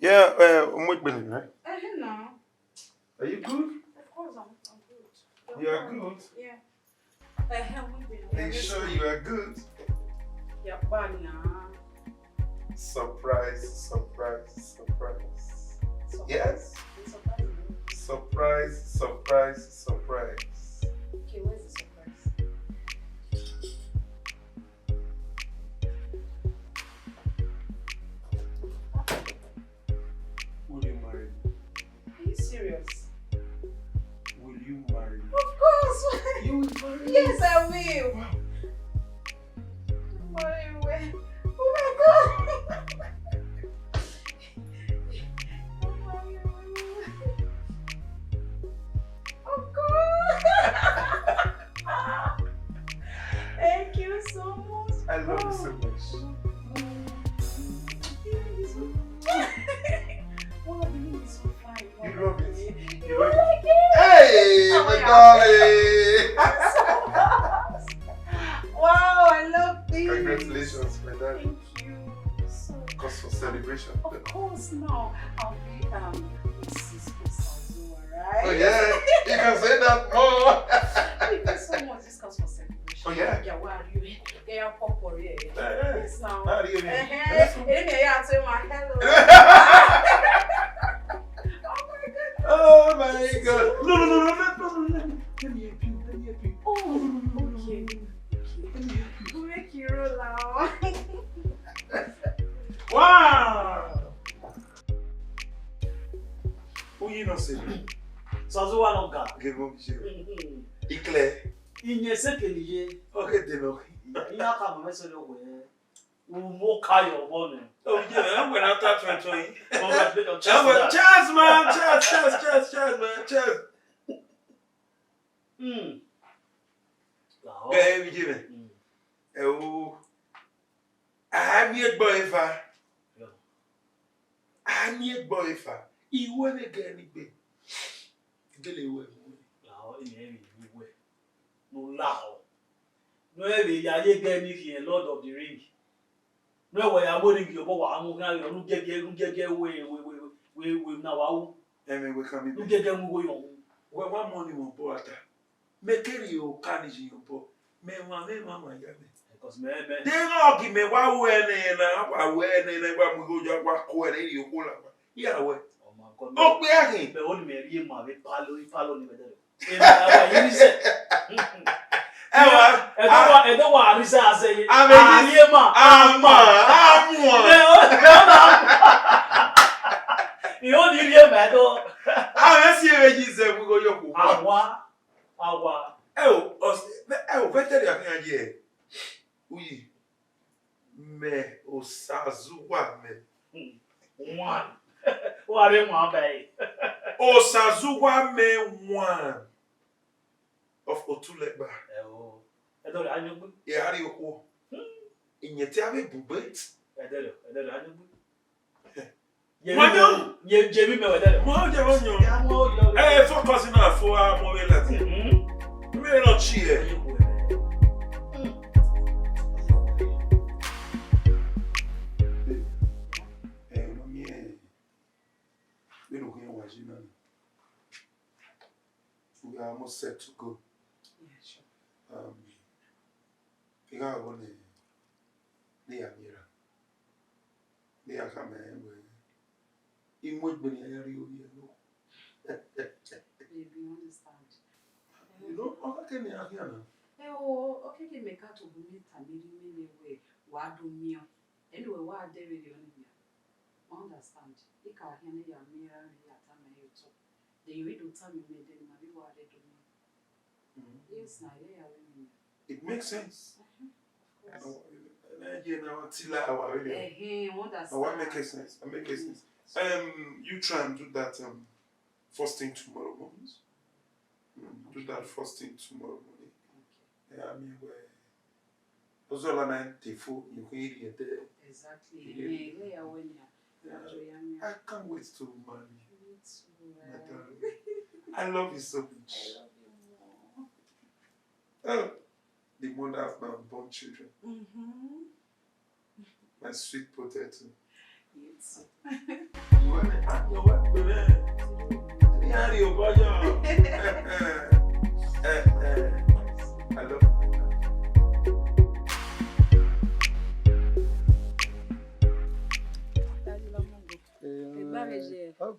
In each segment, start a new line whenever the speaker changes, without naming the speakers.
Yeah, Benin, right?
No.
Are you good?
Of course, I'm good.
You are good?
Yeah.
Are you sure you are good?
Yeah, Banya.
Surprise, surprise, surprise. Yes? Surprise, surprise, surprise.
Okay, where's the surprise?
Will you marry me?
Are you serious?
Will you marry me?
Of course!
You will marry me?
Yes, I will!
Wow.
Marry where? Oh my god! Of course! Thank you so much.
I love you so much. You love it.
You like it?
Hey,
Oh
my
my
darling!
Wow, I love this.
Congratulations, my darling.
Thank you so much.
Cause for celebration.
Of course, now I'll be Mrs. Osazee, right?
Oh yeah, you can say that more.
Thank you so much. This comes for celebration.
Oh yeah.
Yeah, where are you? Yeah, pop or yeah. Yes, now.
How do you mean?
Yeah, say my hello.
Oh my God! No! Let me help you.
Oh, okay. Make you roll out.
Wow! Who you not say?
Sazu wa no ga.
Give me Iclair.
Inye sekeliye.
Okay, Deno.
Iya ka mo mesele we. Umo kayo bonu.
Oh yeah, I'm going to touch my toy.
Cheers,
man! Cheers, man! Cheers! Hey, we give it. Oh, I'm your boyfriend. I'm your boyfriend. You want to get anything? Get away.
Lao in heavy we. No lao. No heavy ya ye get anything Lord of the Ring. No way I'm going to go amu na yo nu gege we na wa.
And we come in.
Nu gege mu we yo.
Well, one morning we bought that. Make you carnage in your boat. Me, mama,
Because me.
They don't give me one way and I go just walk away. You call up. Yeah, what?
Oh my God.
Oh, we are here.
Me only me ri ma be palo ni bedere. E ma wa yin se. E do wa ri se ase. Ani ma.
Ama.
You only ri ma do.
I see you say we go yoku.
Awa.
Better than here. Oui. Me Osazee me.
One. What am I bay?
Osazee me one. Of Otuleba.
Oh. I don't know.
Yeah, how do you call? In your tabby bubet?
I don't know.
Jerry Hey, focusing on 4 hours more Latin. We're not cheer. We are almost set to go.
Yeah, sure.
You got one. They are near. They are coming. In what Benin area you know?
Baby, understand.
You know, okay, me here now.
Okay, can make out of me tamiri way. What do me? Anyway, what they really understand. You can't hear me. I'm here and here. Time I talk. They will do time you made them. Maybe what they do me. Yes, now yeah,
it makes sense. What makes sense? I make sense. You try and do that first thing tomorrow morning. Do that first thing tomorrow morning. Yeah, I mean where those all are you can eat it there.
Exactly.
Yeah. I can't wait to marry you. I love you so much.
I love you more.
Oh, the mother of my unborn children. My sweet potato.
Yes.
I know what, baby. Yeah, you boy. I love you.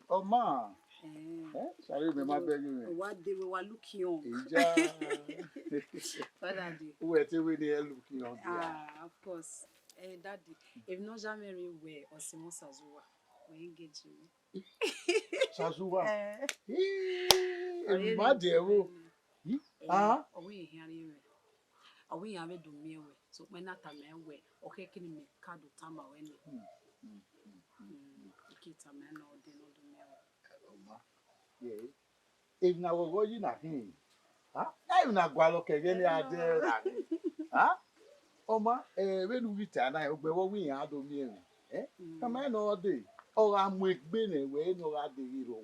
Oma. Sorry, me my begging.
What they were looking on.
Who are they looking on?
Of course. Daddy, if not jamais we or Simon Sazua, we engage you.
Sazua. My dear, ah,
we hear you. We have a do me away. So when not a man way, okay, can you make card of time or any? Kids a man or they not do me away.
If now we're going at him, I'm not going to look again. Oma, when we turn, I obey what we had on me. Come on all day. Oh, I'm with Benin, where no other hero.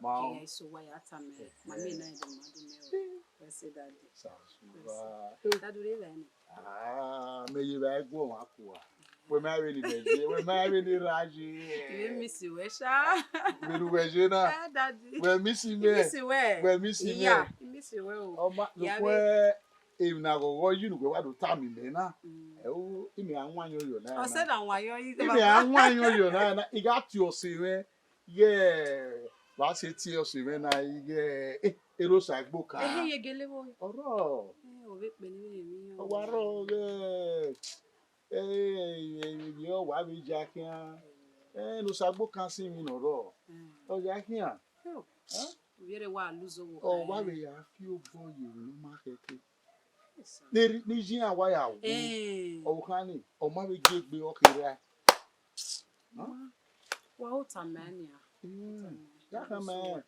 Ma, so why at a man? My men and I say that. That do they
May you go up. We're married, we're married, Raji.
You miss you, Wesha.
We're missing me. We're missing me.
Yeah, miss you well.
Oh, my, if now go, you know what to tell me, Nena. Oh, give me a 1 year.
I said, I'm why you're
give me a 1 year. You got your CV. Yeah, what's it here? CV, yeah, it was like book.
Hey, you get level.
Oh, yo, why be jacking? No sabo can't see me no raw. Oh, jacking. Huh?
Very well, lose over.
Oh, why we have few boy you no market. Nigerian why out. Oh, honey, oh, my gig be okay there. Huh?
Well, Tamania.
Yakaman,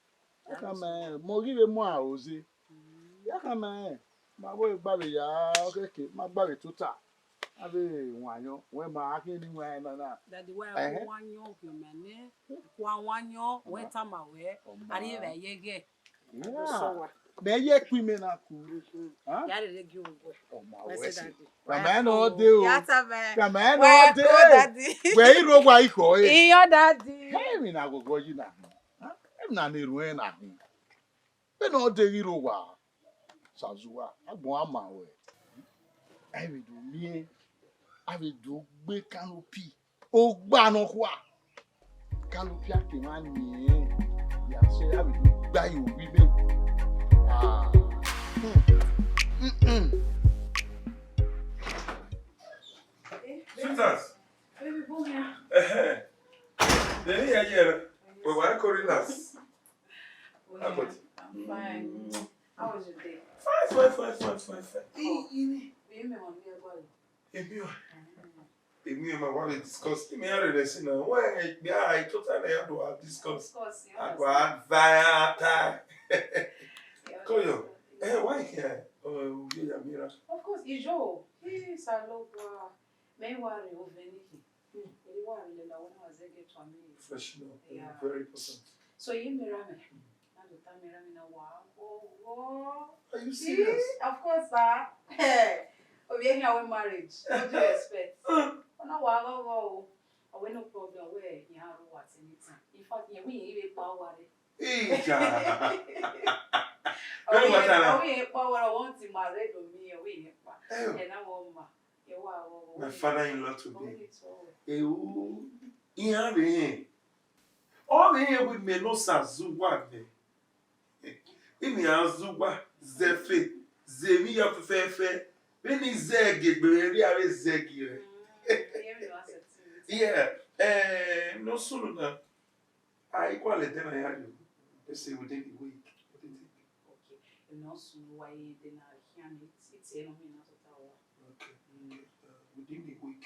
more give him more, Ozzy. Yakaman, my boy, Babby, okay, my Babby to tap. I mean, when my anywhere,
that the way I want your human, 1 year, when time away, I didn't ever get.
May ye women are cool.
My man all day.
The man all day. Where you know why you call it?
Your daddy.
Hey, me now go you now. I'm not near when I mean. When all day you know why. Sazua, I want my way. I will do me. I will do big canopy. Oh, Banokwa. Canopy, I can yeah, say I will do buy you women.
Sweetheart.
Baby, boom here.
Then here, we want to relax.
I'm fine. How was your day?
Fine. Emi ma wa discuss. Emi are the sin na. Why? Yeah, I totally have to discuss. I go advance. Koyo. Why here? Oh, you Amira.
Of course, Ijo. Yes, I love. May worry over anything. Very worry. Let I want to get to me.
Professional. Yeah. Very important.
So you mirame. And the time mirame na wow. Oh.
Are you serious?
Of course, sir. Hey. We are here with marriage. What do you expect? No, wow. We no problem. Where you have what's in it. In fact, we even power.
Hey,
we power. I want to marry to me. We and I want
my father-in-law today. All the here with me no Sazua. Imi Azuba, Zefe, Zemia Fefe, Beni Zegi, Beri are Zegi. Yeah, no sooner. I equal it then I had you. Let's say within a week.
Okay, and also why then I can it's a nominal tower.
Okay, within a week.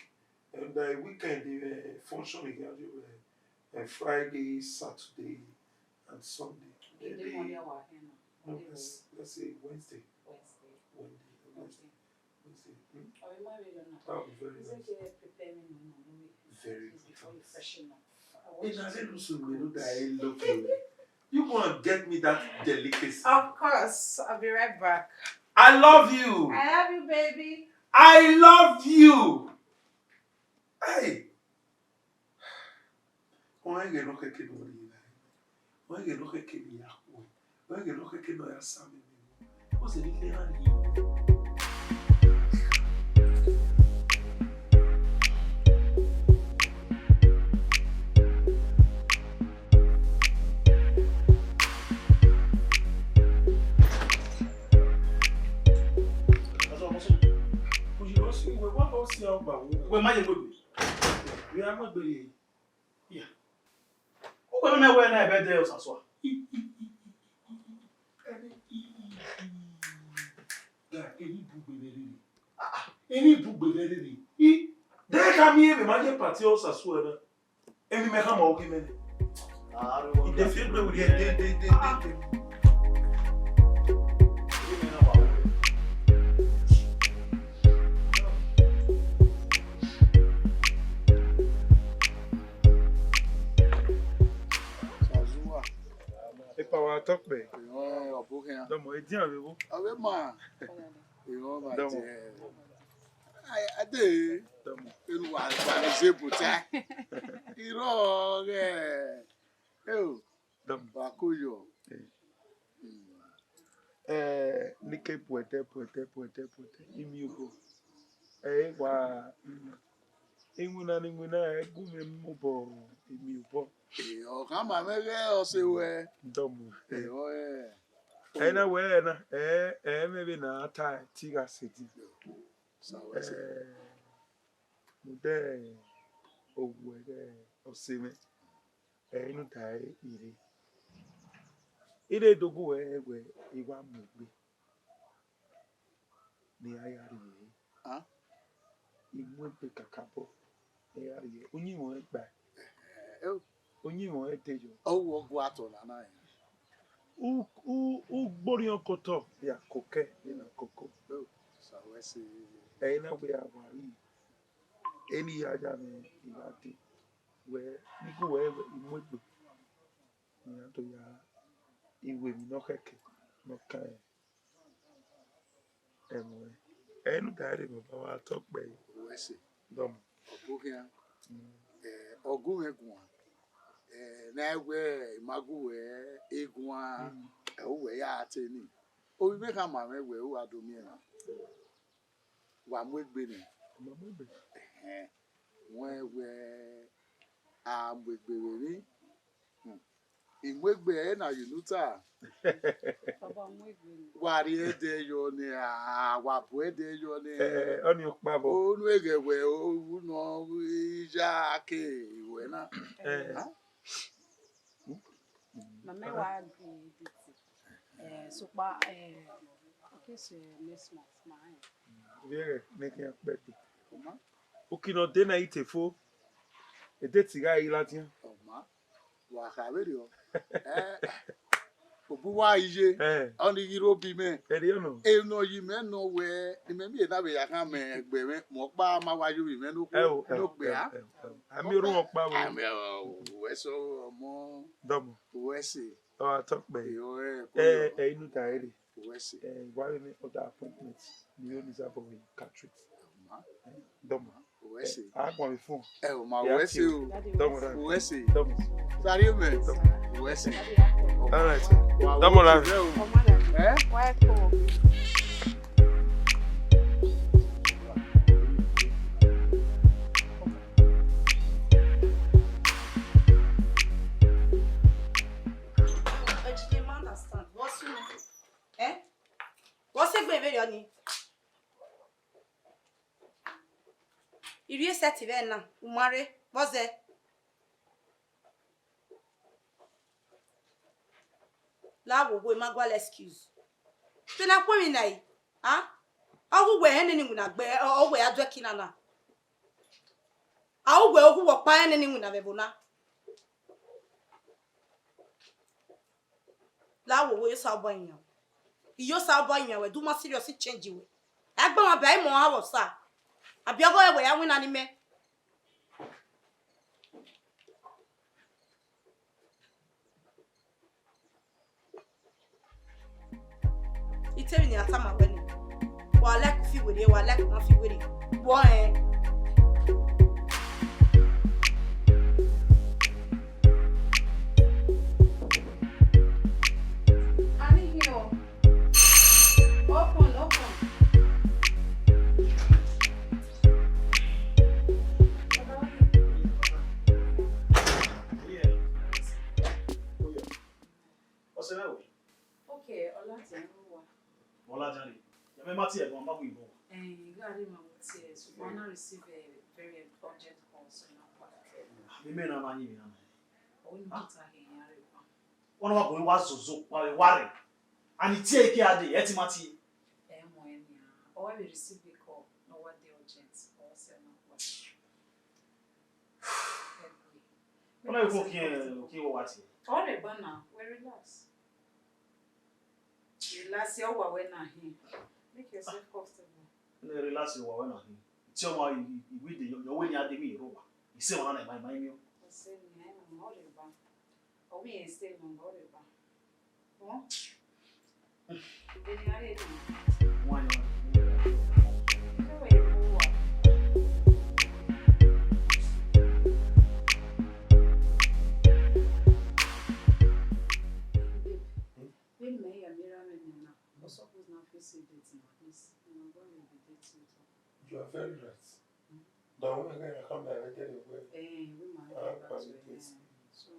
And the weekend, the function again, Friday, Saturday, and Sunday. No, let's say Wednesday. Wednesday. That would be very nice. Very good. You want to get me that delicacy?
Of course, I'll be right back.
I love you.
I love you, baby.
I love you. Hey. Oenge no que no rida. Oenge no que ni yaku. Oenge no que no ya sami. O se ni que ari.
We ma ye go. We are not be. Yeah. Who me we na be there Osasua?
Any book be there come here me ma party Osasua na. Emi me come o kimene. I dey feel me with dey. Power talk me.
Oh, bookings.
Don't worry, dear, we will.
Ave ma. My dear. I did. In one say puta. Iro oh. Bakuyo.
Nike poete. Imiugo. Wa. Inguna gume mubo. Imiubo.
Kama mege osewe.
Domu.
Na
we na maybe na ata tiga city. Mude ogwe osime. Inu tai ire. Ire dogu we iwa mugbe. Ni ayari ye.
Ah?
Imwe kakabo. Ayari ye. Onyi mo egba. Onyi mo etejo.
Owo gwa to na na.
Gbori okoto ya koke na koko.
Sawese.
Na we awari. Eni aja me ibati. We niku we imwegbe. Ni ato ya iwe mi no keke no kan. Emwe. Enu tare baba wa talk pe.
Wese.
Dom.
Obukia. Ogun egun. Na we magu egun a we ya ateni. O we ka ma we o adomi na. Wa mwegbe ni.
Mwegbe.
We a mwegbe ni. Imwegbe na yunuta.
Baba mwegbe.
Wari ede yo ni wa bu ede yo ni.
Oni okpabo.
Onu egewe o no ija ake iwe na.
Mama wa agree dit. So pa okay c'est next month ma.
Viens making a birthday.
Comment?
Okino de na itefo. Ede tiga ilatian.
Oma. Wa ka we rio. Obuwa ije. Oni giro bi me.
Eri ono.
E no yi me no we. Ni me mi na be ya kan me egbe me mo pa ma wa yo bi me no ko. No pe ha.
Ami orun opa wo.
Ami we so mo.
Domo.
We see.
Oh, talk me. Inu taere.
We see.
Why me other appointments? You only have for Catholic. Domo.
We see.
I want phone.
O ma we see o.
Domo.
We see.
Domo.
Sari me. We see.
All right. Domo la.
Why call?
What's it going on? You set it now. Umare, what's it? La wo go ma gwa excuse. Te na kwa mi nai. Ah? Ogu we ene ni nguna gbe ogu ya dwe kinana. Ogu we ogu wo pa ene ni nguna bebona. La wo we sa boyan. Iyo sa boyan we do ma seriously change we. Agba ma bai mo ha wo sa. Abi ogo we ya wina ni me. Itemi ni atama bani. Wa like fi were, wa like ma fi were. Wo
Mati e mama we bo.
Gari ma tears. Wanna receive a very urgent call so now.
Me me na na nyi na.
Oh, you put her here.
One wa go wa zozo wa we worry. And it take ade eti Mati.
Or we receive a call, no what the urgent or say no what.
When I go here what?
All the banner, we relax. Relax your wa when I here. Make yourself comfortable.
Relax your wa when I here. It's your why we the your way ya dey me ro wa. You say one na my me.
Say me all the bank. O me stay no all the bank. Oh? Then you are
One.
You are very right. Now when I come back, I get away.
So,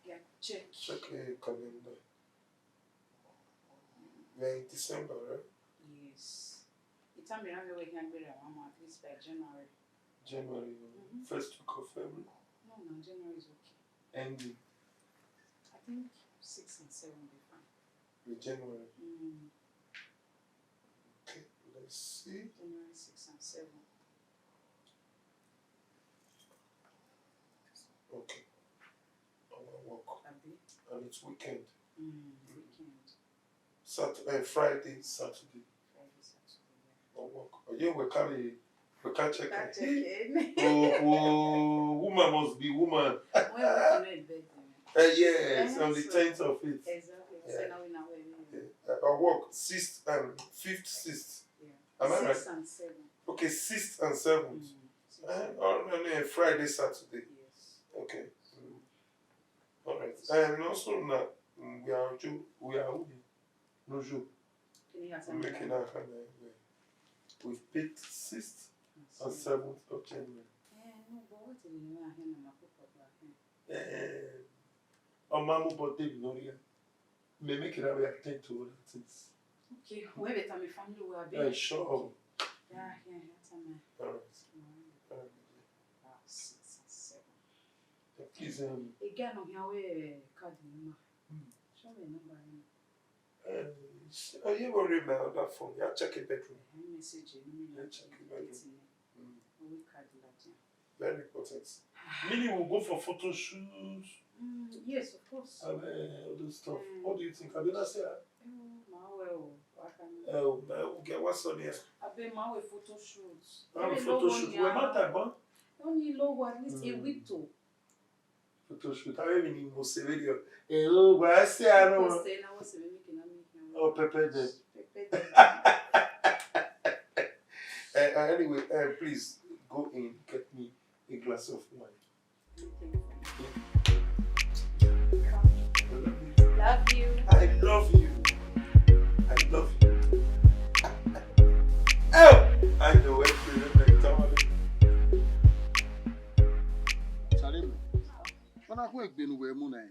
yeah, check.
Check a calendar. We're in December, right?
Yes. The time we have a week and at least by January.
January, first week of February.
No, January is okay.
Ending.
I think 6 and 7 will be fine.
With January. Okay, let's see.
January 6 and 7.
Okay. I will work. And it's weekend.
Weekend.
Saturday, Friday, Saturday. I'll work. Oh, yeah, we can't check it. Oh, woman must be woman. Yes, on the 10th of it.
Exactly.
Yeah. I'll work 6th and 5th, 6th.
Yeah.
Am I right?
6 and 7.
Okay, 6th and 7th. On Friday, Saturday.
Yes.
Okay. All right. And also now we are no joke. We're making our kind of we've picked 6th and 7th of January.
No, but what did you know?
Mamu birthday, may make it we attend to other things.
Okay, where the time family will be.
Yeah, sure.
Yeah,
All right.
6 and 7.
Please,
Again, on your way, card number. Show me number.
you will remember that phone. Yeah, check a bedroom.
Message
check a bedroom.
We card that.
Very important. Meaning we'll go for photo shoots.
Yes, of course.
And all this stuff. What do you think? Have you not said that? We'll get what's on here.
I've been my photo shoots.
Photo shoot. We're not that one.
Only low at least a week too.
Photo shoot. I haven't even most video. Oh, where I say I know. Oh, Pepe. Anyway, please go in, get me a glass of wine.
Love you.
I love you. I love you. Oh! I know it.
Salim, when I go to Benin Movie,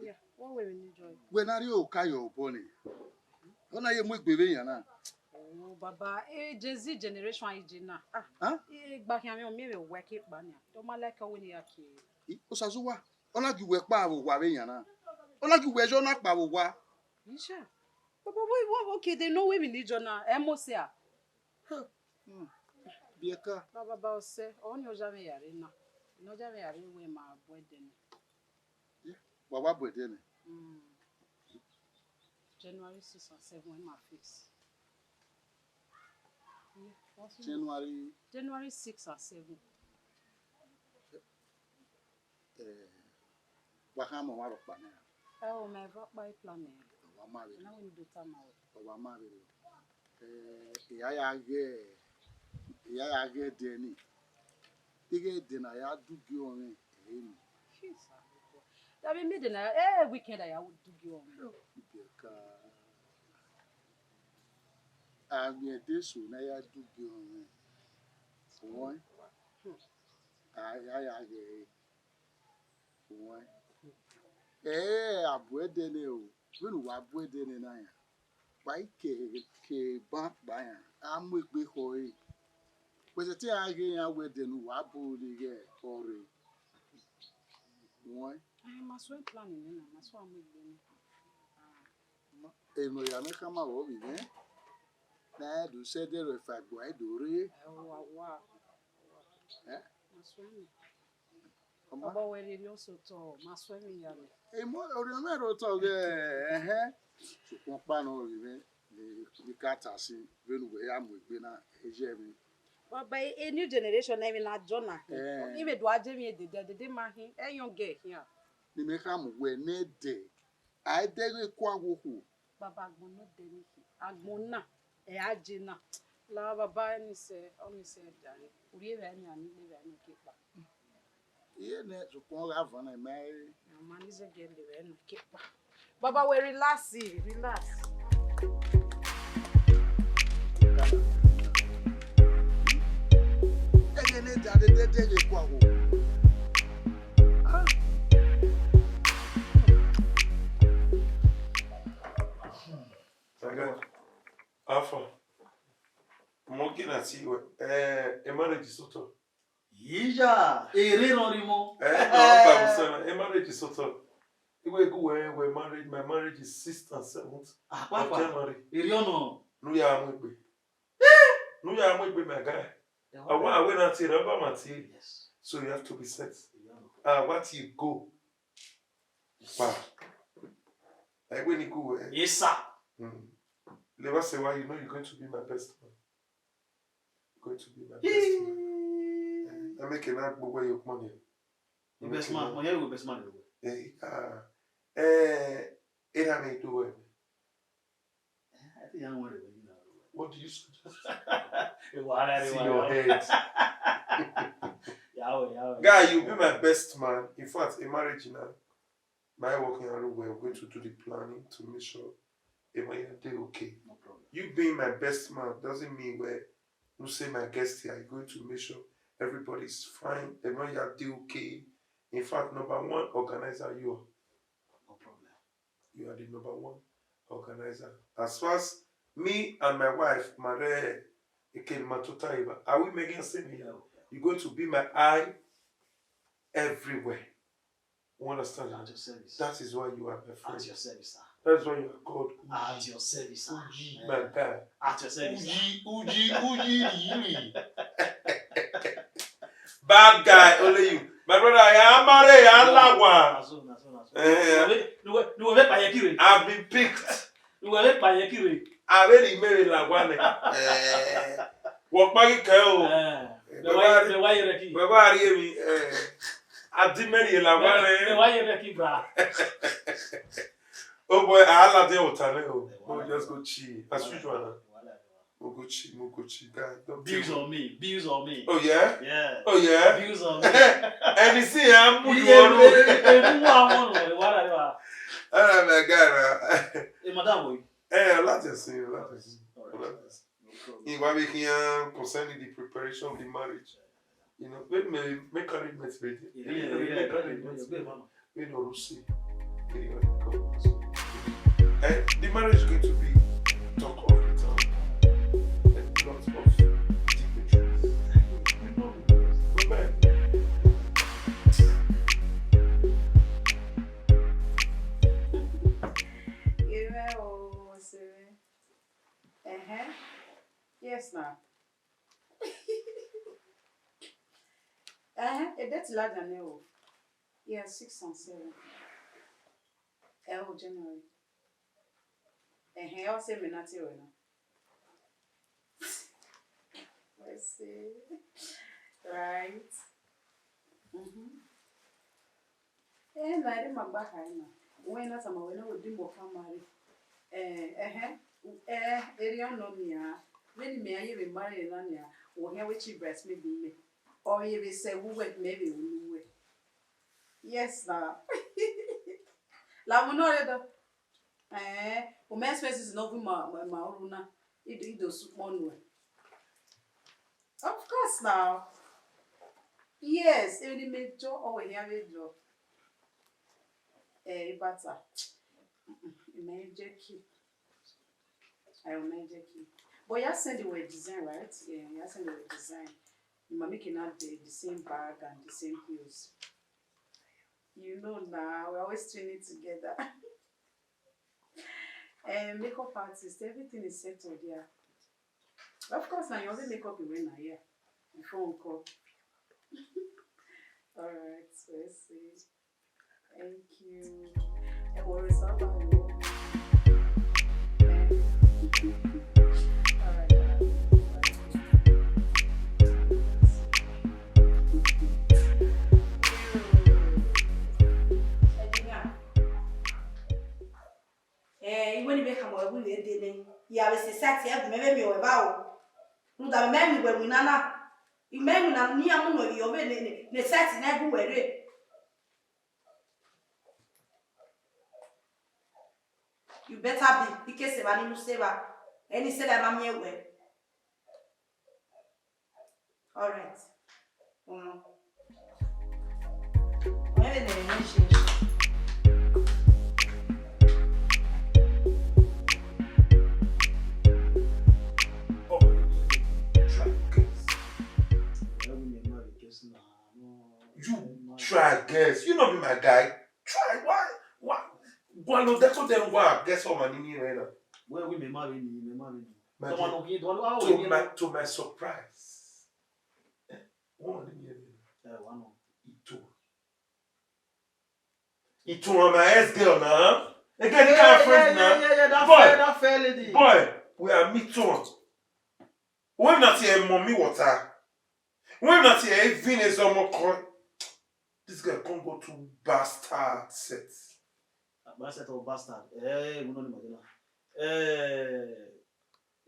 Yeah, what will you enjoy?
when are you Kayo Pony? When are you make baby?
Oh, Baba, Jay-Z generation is na.
Huh?
Back here, me work it, banya. Don't like how we are here.
Osazee, ona ki work pa wo wa be yana. Ona ki work jo na pa wo wa.
Sure. Baba, okay, they know we need you now. Emosia.
Bieka.
Baba, say, on your jamais yare na. No jamais yare we ma wedding.
Baba birthday.
January 6 and 7 in my face. January 6 and 7.
Wahama wa pa na.
Oh, my by plan.
Wa ma be.
Now we do time out.
Wa ma be. Ya ge de ni. Tige de na ya du gi orin emi.
That we made weekend I would do you on.
Bieka. Ami edeso na ya du gi orin. Won. Ya ge. Won. Abu edene o. When wa abu edene na ya. Why ke bank buy am we be hoy. Was it again with the wabu the or one?
I must wait planning, and I must want me.
No, ya make come out again. Now, do say there if I go, I do re.
Wow.
Eh?
Must win.
Come
About where it also tall, must win me.
a more remember to the so one or even the cat has seen when we am with Bena, a Jeremy.
But by a new generation, even not Jonah.
Eh.
Even do I Jamie did the man a young gay here.
The make am when a day. I dare a quago who.
Baba Agbono Deni, Agbona, Ajina. La Baba and say, only said, Daddy, we have any and live any keeper.
Here, let's call have on a marry.
Your man is a girl, live any keeper. Baba, we relax, relax.
Again, they quago.
Alpha. I'm looking at you. A marriage is sort of.
Yija, Rimo.
A marriage is sort of. We're married. My marriage is 6th and 7th of January.
Iriono.
No, ya am with me. No, ya am with my guy. I want to win at the
Yes.
So you have to be set. What you go? Like when you go,
Yes, sir.
Never say why you know you're going to be my best man. You're going to be my best man. I make an act where you money.
The best man. My young best man.
It I may do it.
I think I'm worried.
What do you suggest?
See
your head.
Yahweh.
Guy, you'll be my best man. In fact, in marriage now, my working around we're going to do the planning to make sure everyone is okay.
No problem.
You being my best man doesn't mean where you say my guest here, you're going to make sure everybody's fine, everyone is okay. In fact, number one organizer you are.
No problem.
You are the number one organizer. As far as me and my wife, Mare, are we making sense here? You're going to be my eye everywhere. You understand?
At your service.
That is why you are my friend.
At your service, sir.
That's why you are called Uji.
At your service, sir.
Uji, my guy.
At your service.
Uji.
Bad guy, only you. My brother, I am married. I am I've been picked. I really married Lagwane. Walk back, girl. Why are you? I did marry Lagwane.
Why you ready, bra?
Oh boy, I love the hotel. Oh, just go chill. As usual. Muguchi, guy.
Views on me.
Oh yeah?
Yeah.
Oh yeah?
Views on me.
And you see, I'm
Alright,
my guy.
madam, boy.
Let us see. In what we can concerning the preparation of the marriage. You know, make arrangements ready. Make arrangements. We know see. And the marriage is going to be talk of the town. And lots of dignitaries. Amen.
Yes, now. That's larger now. Yeah, 6 and 7. January. I'll say me not here now. Let's see. Right. And I didn't back now. When not a man, we didn't come marry. Area no me. When me I even marry Nanya, or here which breast maybe me. Or you will say, who wait, maybe we will. Yes, now. La Monore. O men's face is not with my Runa. It does one way. Of course, now. Yes, any major or any other job. But you may just keep. I will not check you. But you send the word design, right? Yeah, you send the word design. You are making out the same bag and the same heels. You know now, we're always training together. And makeup artist, everything is settled there. Of course, now you only makeup you win here before on call. Alright, so let's see. Thank you. And we'll resolve our work. Alright.
Even if I come over with it, you have a society, maybe you're about. The men were Nana. You men are near Mono, you're the set in everywhere. You better be because if I need to save her, any said I'm here way. All right. Maybe they mention.
You try guess. You not be my guy. Try. Why? Why no? That's what they want. Guess what my name right now.
Where we may marry me.
To my surprise. One Itu on my ex-girl now. Again, you can't friend now.
That fair lady.
Boy, we are meet on. We're not here, mommy water. We're not here, even as this girl can't go to bastard sets.
Bastard or bastard? We don't know.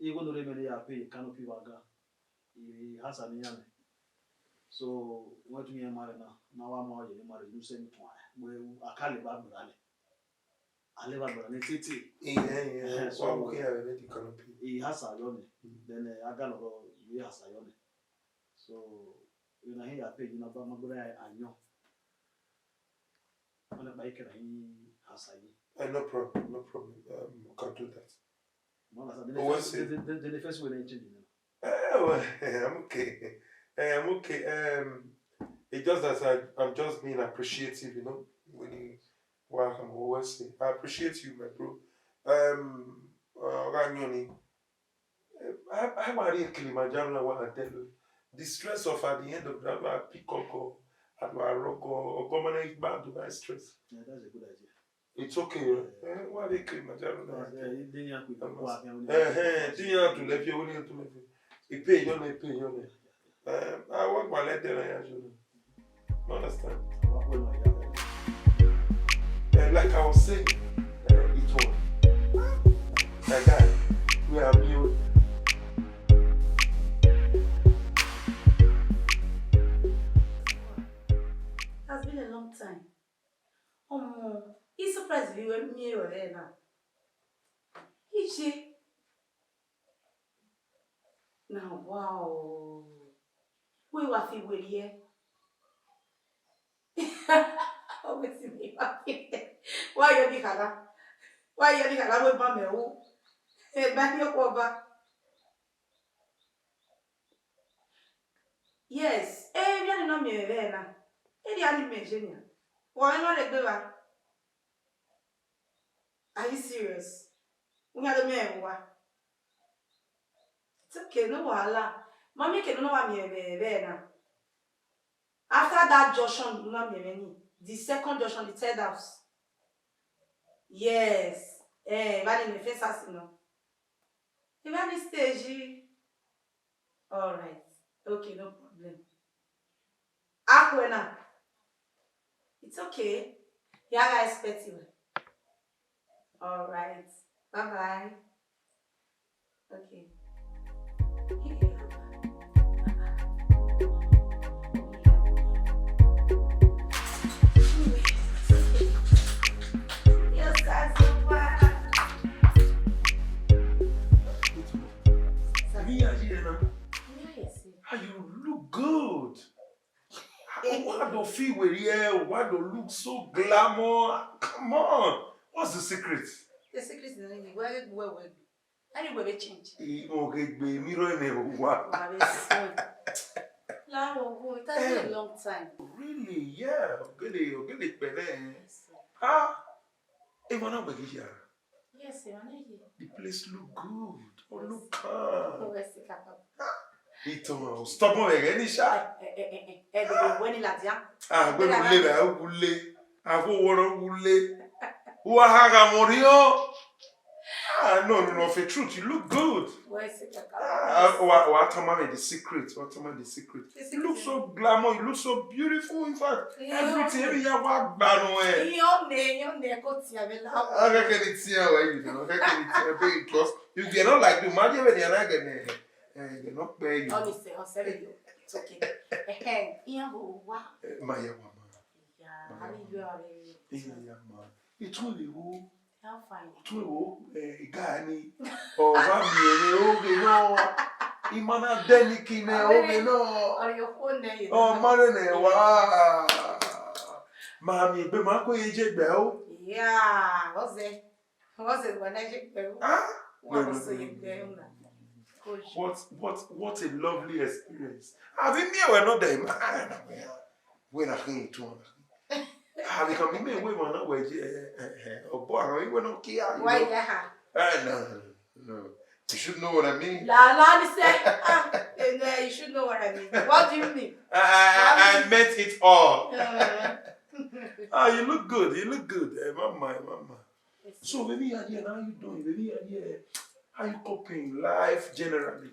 Even though they pay canopy waga, he has a name. So, what do you marry now? Now I'm married, you say me twice. I can't live up with I live up with Titi.
Yeah. So, okay, I already canopy.
He has a yoni. Then I got a he has a yoni. So, when I hear I pay, you know, but my brother, I know. On a bike, he has a
no problem. We can do that.
The first way they change
I'm okay. I'm okay. It's just that I'm just being appreciative, you know, when you welcome always say. I appreciate you, my bro. Ranyoni. I want to Kilimanjaro, what I tell you. The stress of at the end of that, I pick up at my rock or go manage back to my stress.
Yeah, that's a good idea.
It's okay. Why they Kilimanjaro? To left you only to left. You pay you. I want my letter. Understand? Like I was saying, it was like that. We are built.
Has been a long time. He's surprised you were me or now. Ichi. Now, wow. We were feeling here. Obviously, me. Why you the hala? Why you the hala with Mama? Back your cover. Yes. You don't know me now. You don't imagine. Why not a girl? Are you serious? We are the men. It's okay, no wahala. Mommy can know what me now. After that junction, the second junction, the third house. Yes. But in the first house, no. Even this stage. All right. Okay, no problem. Akwena. It's okay. Yeah, I expect you. All right. Bye-bye. Okay.
You look good. Why do you feel we're here? Why do you look so glamour? Come on. What's the secret?
The secret is well. Anyway, we change.
Okay, mirror never what?
It has been a long time.
Really? Yeah. Okay, Benin. Ah, even now, Bagisha.
Yes, you are here.
The place look good. Oh, look calm.
Oh, yes,
Então, stop on again, Isha.
When il a dit,
Ah, go bule ba, bule. Ah, go woro bule. Wa haga morio. Ah, no, for truth, you look good. What am the secret? What am the secret? You look so glamour, you look so beautiful, in fact. Everything every year walk bano eh. You get not like the imagine when you're not getting you're not paying you.
It's okay.
My mama. It's only who
How fine.
Gani or Vami, no, Imana Denikine, no, oh, Marine, wow, Mammy, Bemako, AJ Bell.
Yeah, was it when I get there?
Ah,
What
what a lovely experience. I mean, we're not there, when I came to one. Ah, we can be made way man away. Oh boy, we were not care.
Why, yeah?
No. You should know what I mean.
You should know what I mean. What do you mean?
I meant it all. Ah, you look good. You look good. Mama. So, baby, how you doing? Baby, how you coping life generally?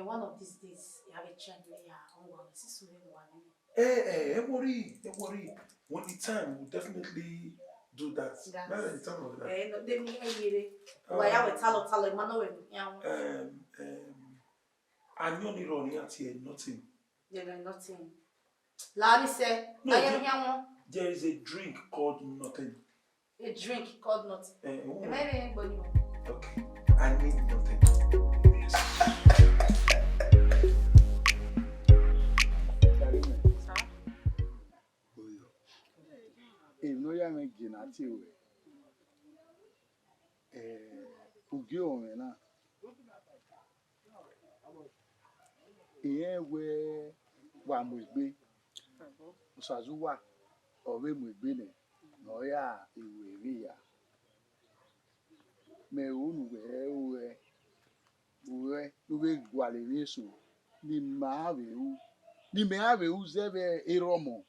One of these days, you have a child
Worry. When the time, we'll definitely do that. Not the time of that. I know you don't hear nothing.
Nothing. Lani said,
there is a drink called nothing.
A drink called nothing.
Okay. I need nothing.
No ya me gina ti we ugi o me na iye we wa mo igbe Osazee wa owe mo igbe ne no ya iwe ri ya me unu we gwale yeso ni ma ave u zebe iromo.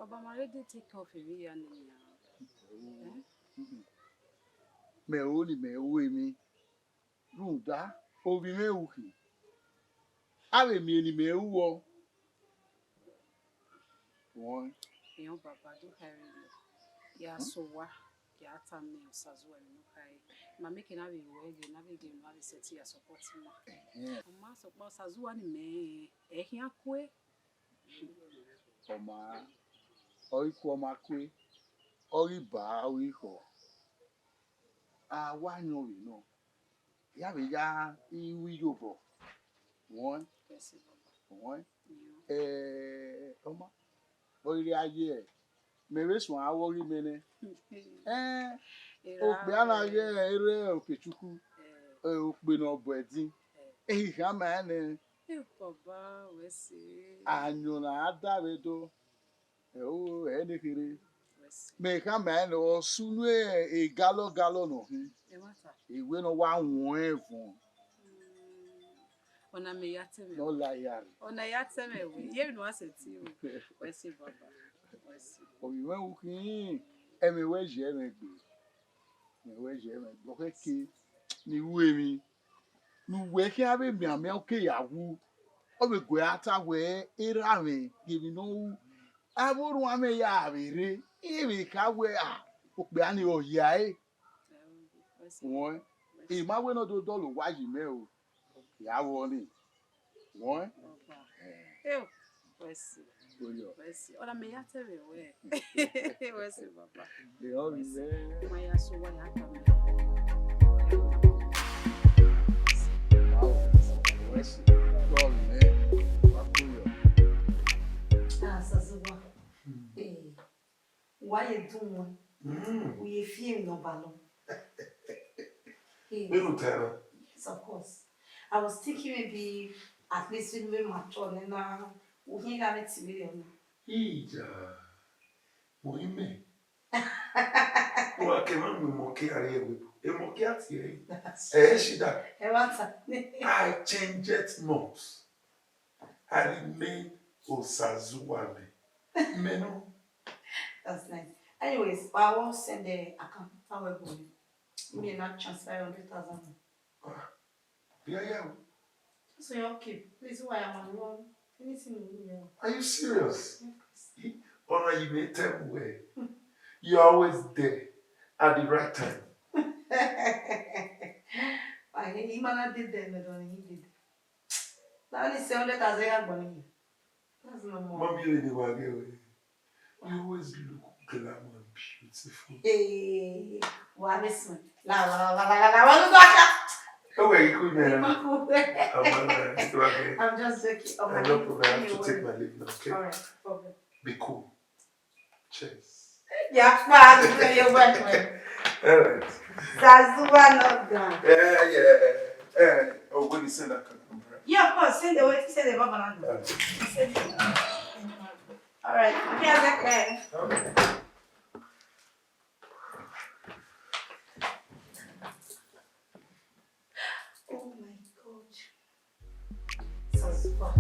Baba, I'm already take off a year.
Me only me mi ruda obi me uki ave mi ni me uwo won
Yon Baba do carry you. Ya so wa ya ta me Osazee no kai. Ma make na we we again na we dey no we set ya support ma. Ma support Osazee ni me ehia kwe.
Oma oiku oma kwe oiba oiko awanyo we no ya be ya iwi yobo won oma oiri aye mere so awori mene okpe ana ye ere okechukwu okpe no bo edin ka ma ne
Baba, we see.
anyo na adawedo enekere me ka ma ne o sunu e galo no hin iwe no wa won evun
Ona me yate me.
no la yari
Ona yate me we. Ye no aseti o. We see Baba. We see.
obi we ukin emi we je me gbo ke ni we mi nu we ki ave mi ame o ke yawu o be go ata we ira mi give no aboru ame ya avere ibi ka we okpe ani o ya won e ma we no do lo wa yi me o ya wo ni won
we see. Ona me yate me we. We see Baba.
e o mi me
Ma ya so wa ya ta me.
we see go me wa ku yo
Osazee. you doing? We fear no balloon. Yes, of course. I was thinking maybe at least we will match on and now we have it civilian.
Ija. Moime. Wa kema moke are we. E moke ati shida. I changed not. I remain Osazee. Meno.
That's nice. Anyways, I won't send the account. How we going? Me not transfer 100,000.
Yeah.
So you're okay. Please, why am I wrong? Anything you know?
Are you serious? Or you may tell me where. You're always there at the right time.
I he man did that, no, he did. Now only 700,000 I money. That's no more.
Mommy, you always look glam and beautiful.
Hey, what is it? La.
Oh, wait, you could man.
I'm just joking. Oh,
I don't problem. I have to take my leave now, okay?
Alright, problem.
Be cool. Cheers.
Yeah, man, you're welcome.
Alright.
That's the one of them.
Yeah. Oh, when you send that camera.
Yeah, of course. Send the way. Send the Baba. Alright. Okay. Oh my God. So super.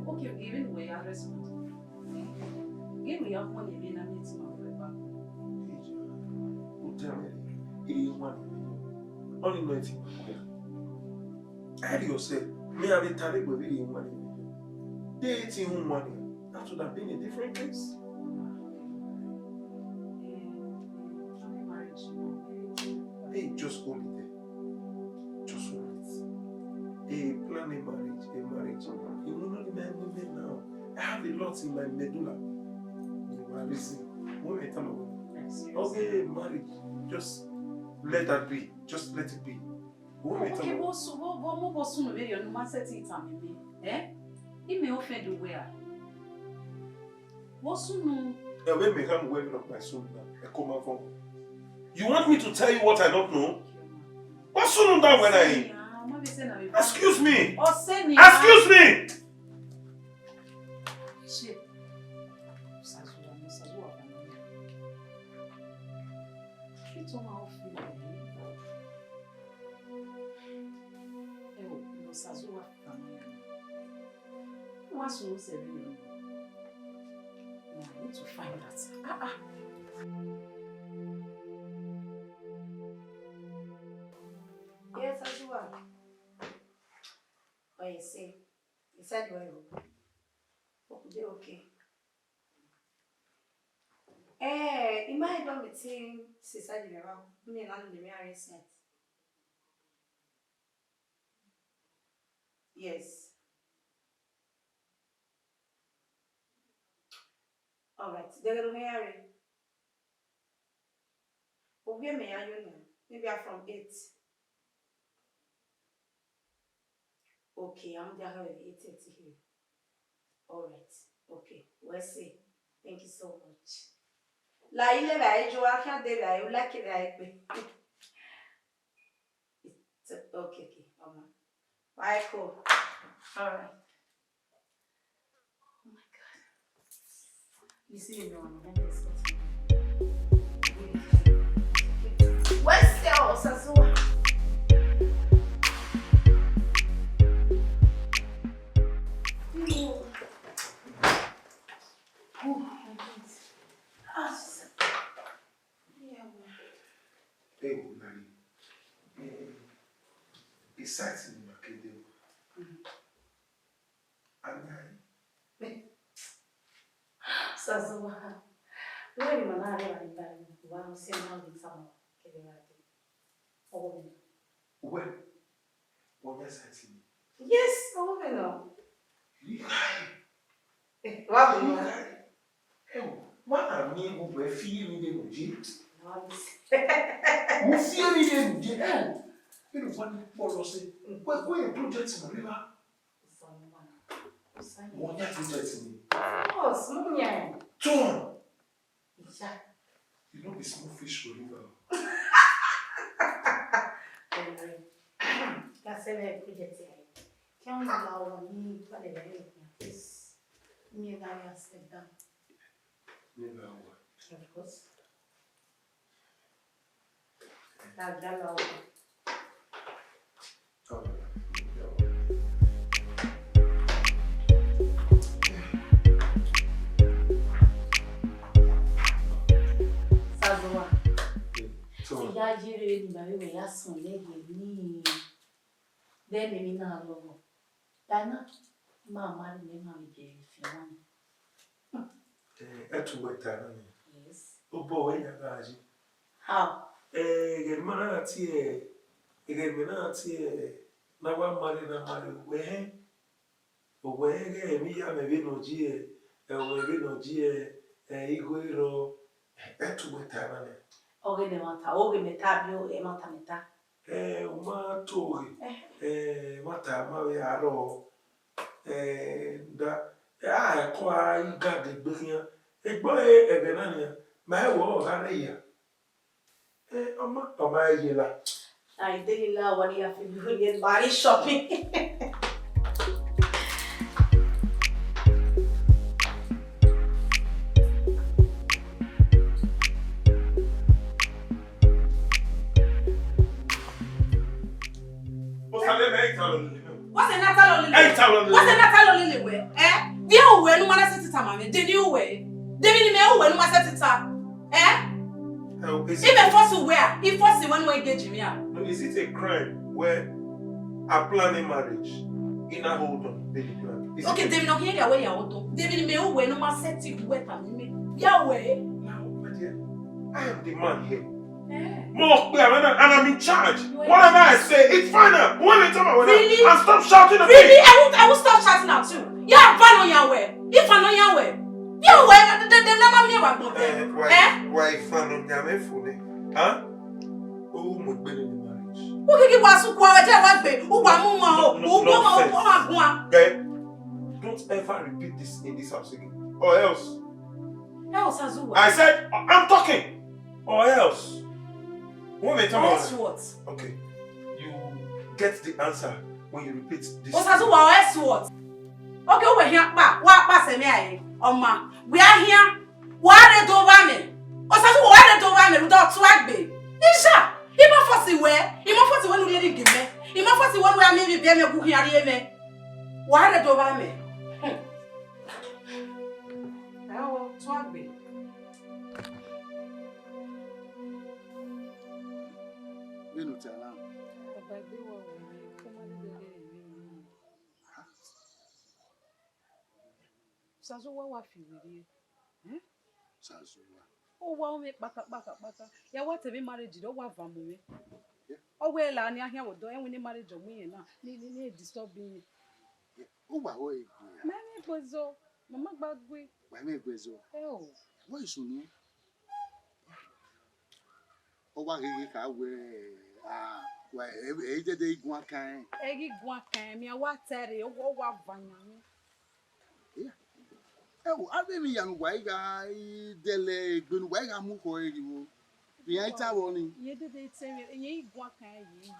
Okay, even we are responsible. Give me up money, then I need to know for back.
Only 90. I you say, me have a target with you money. They 18 money. That would have been a different case. Hey, just hold it there. Just hold it. Hey, plan a marriage. You will not remember me now. I have a lot in my medulla. You are listening. What I tell you? Okay, marriage. Just let that be. Just let it be.
Okay, what's no very on my setting time eh? It may offend the where. What's no?
The way me come waving up my son now. I come out from. You want me to tell you what I don't know? What's soon that when I? Excuse me. Excuse me.
What's no say you? I need to find that.
Yes, as well. Oh, you see. You said well. Okay. You might have been seeing Sister General. Me and the marriage set. Yes. All right. They're going to marry. But where may I know? Maybe I'm from 8. Okay, I'm there at 8:30 here. All right. Okay. We'll see. Thank you so much. La ile vai jo akan de vai like it vai. Okay. Bye, cool. All right. Oh my God. You see me on what's the Osazee?
Hey, Nani. Besides in Macedon, and
Osazee. Wewe ni manare wa ndani. Wao sema ndio sama.
When? What is it?
Yes, oh, no.
What do you like? What I mean, we feel me the Muji. We feel me the Muji. You know what policy? We're going projects in the river. What are projects in?
Oh, small yan.
John! You know the small fish for river.
That's a very project. Can't allow me to the very yes. Me and I said that.
Never.
Of course. That's the law. Ya Jerry Benard Njoku ya sonde ni then me na logo. Dana mama ni mama Jerry Jerron. Yes.
Oh boy, I
How?
get manati, na wa mari we mi ya me bi no ji we bi no ji igwero etu wetara ne
Oge ne mata, oge metabio e mata meta.
uma tori mata ma we aro da ko iga de gbeyan egbo ebe na ne ma e wo ha re ya ọmọ ayé la.
I did la Uwadiae for good body shopping.
What's a natal only? What's a natal only way? Eh? You were no one set it time, did you way? David me when one set it time. Eh? Even force to wear, if force one way engage me.
No, is it a crime where a planning marriage in a hold on?
Okay, David not here away out. David me when no one set it weapon me. Yahweh.
Now, my dear, I am the man here.
Eh?
More clear, and I'm in charge. Whatever I say, it's final. One at a time,
Really?
and stop shouting at me.
Really? I will stop shouting at you. Yeah, ban on Yahweh. If I know Yahweh. Yahweh, the number me about
why fan on Yahweh? Huh? Oh, my Benin marriage.
Okay, what's
Okay? Don't ever repeat this in this house again. Or else. I said, I'm talking. Or else.
Else what?
Okay. You get the answer when you repeat this.
Osazee, else what? Okay, we're here. We are here. Why they over me? Osazee, why they over me without swag babe? Isha, he ma force where? He ma force when we give me. He ma force when we are maybe be me book here me. Why they over me? Oh, swag babe. Osazee, what feel with you? Oh, wow, me baka. Ya what be marriage? Don't want family. Oh, well, I near here with doing when marriage of me now. Need disturb me.
Oh, wow,
Many was so. Mama bagwe.
why me bezo?
Oh.
What is you? Oh, what he we why e de iguan kan.
Egi gwa kan mi awa tere o wa vanya.
Yeah. Oh, abi mi yan why ga dele gbenu why ga mu ko eri wo. Bi an ta wo ni.
Ye de tere ye gwa kan ye.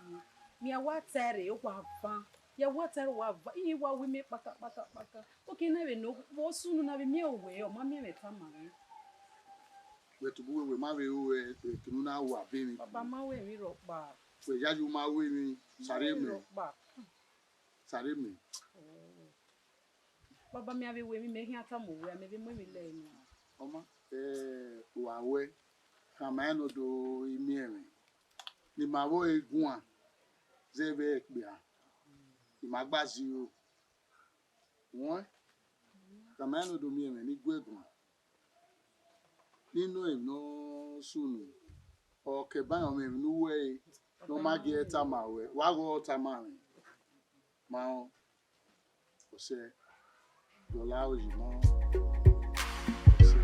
Mi awa tere o wa van. Ya wa tere wa va. Yi wa we me paka. Okay na we no wo sunu na be mi owe o ma mi me ta ma.
We to we ma we o tunu na wo abi mi.
Baba ma we mi ro pa.
We ya you ma we mi sare me. Sare me.
Baba mi ave we mi me hiata mo we me be mo mi le ni.
Oma wa we kama no do imi emi. Ni ma wo egun a zebe ekpe a. Imagbazi o. Won kama no do mi emi ni gu egun. Nínú ẹ̀ no sunu Okay, bang on me, no way. No matter tama we. Wago tamami. Mao. Ose. Dola oji mao. Ose.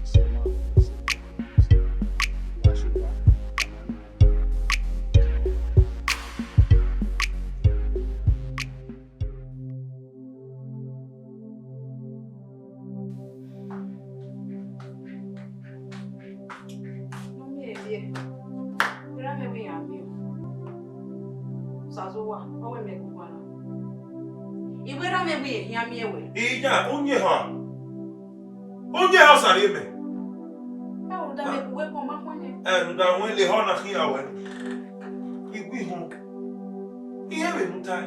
Ose ma. Ose. Washuba.
Sazowa, owe megwana. Iwera mewe ehia miewe.
Ija onye ha. Onye ha sara ime.
E o da me kuwe ko makwanye.
Nuda wen le ho na khia we. Igwi ho. Ihe we nuta.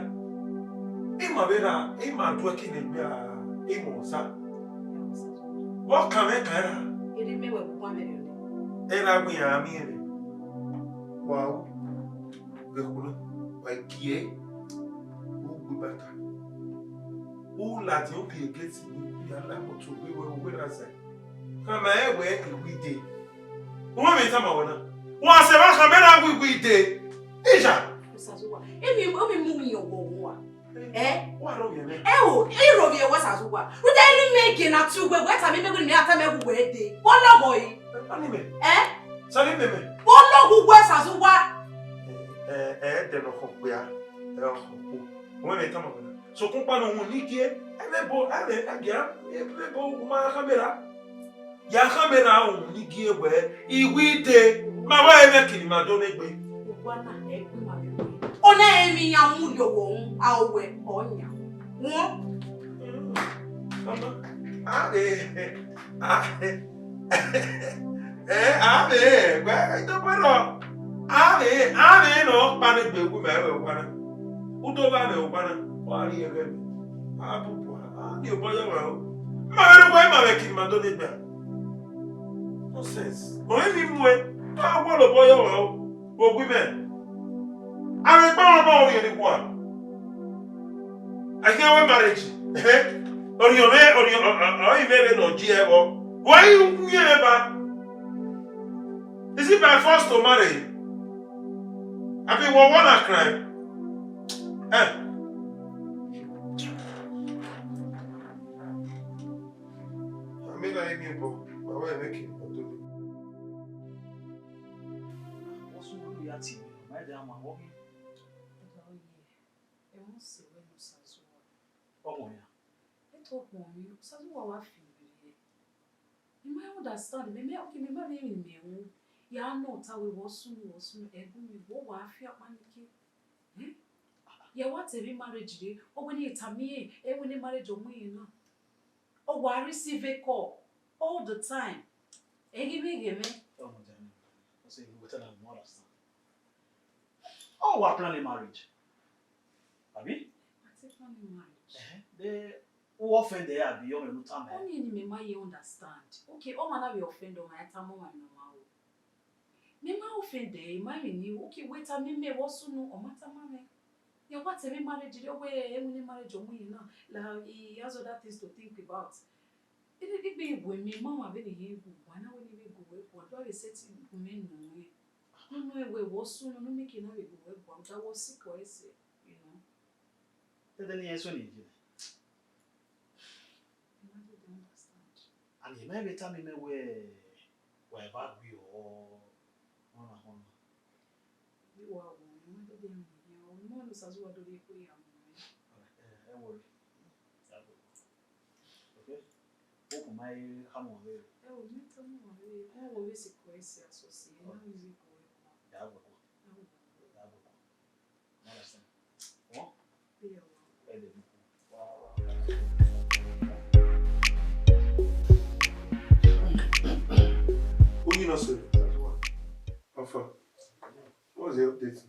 Ima bera, ima du akine bia, ima sa. Wa kame kara.
Iri mewe kwa mere.
Era gwi ya mi ere. Wow. Gekulu. Wa kie. Ugwi bata. Lati o pie geti ni ya la moto we rasa. Kama ewe igwide. Uma me tama wona. Wa se ba kamera igwide. Ija.
Sazowa. Emi mu mi owo.
Wa ro ye me.
O, iro bi e wa sazowa. U dey ni make na tu gbe we ta me me ni ata me gwe de. Won lo boy.
Ani me.
Sali
me.
Won lo gwe sazowa.
De no ko gbe a. Uma me tama wona. So compa no unique bo ave agia bo uma camera ya camera unique we igwide ma wa eme kiri ma do negbe
ogwana egbe ma be ona emi ya mu yo wo awe onya won
mama ave gba to pero ave no pa negbe ku me we gwana uto ba me gwana Wari ere mi. Abubu ni oboyo wa o. Ma ere ko ma be kiri ma do le gba. Nonsense. Mo ni mu e. Ta wo lo boyo wa o. Wo gwi me. Are gba ma ori ni kwa. I can't marriage. Ori o me no ji e wo. Why you here ba? Is it by force to marry? Abi wo wanna cry? Baba e make it to
What's the reality? My damn man, what?
E mo se we no Sazowa.
Oh yeah.
E talk mo mi Sazowa wa fi bi. You might understand me okay me ma me hu. Ya no ta we wo sunu egu mi wo wa fi apanike. Ya what every marriage dey. O we ni tamie, e we ni marriage o mu yin na. O wa receive a call all the time. Give me.
Oh my God. I say you tell them more understand. Oh, we're planning marriage. Abi?
What's planning marriage?
They who offend they are beyond the time.
Only in me my understand. Okay, oh man, we offend on my time my normal. Me ma offend they, my ni okay, wait a me was no or matter mame. Ya what every marriage the way any marriage or me now. La he has other things to think about. It be when me mama be the you when I will even go work what do I say to men no way was soon no making no go work but that was sick or say you know.
Then yes when you
Don't understand.
and you may be telling me where bad we or
You are one mother them you know no Sazowa do they pay am.
Worry. Okay. Open my come on there.
Oh, me tell me I always request associate now music go.
Yeah, understand. What?
Who you know sir? Alpha. What's the update?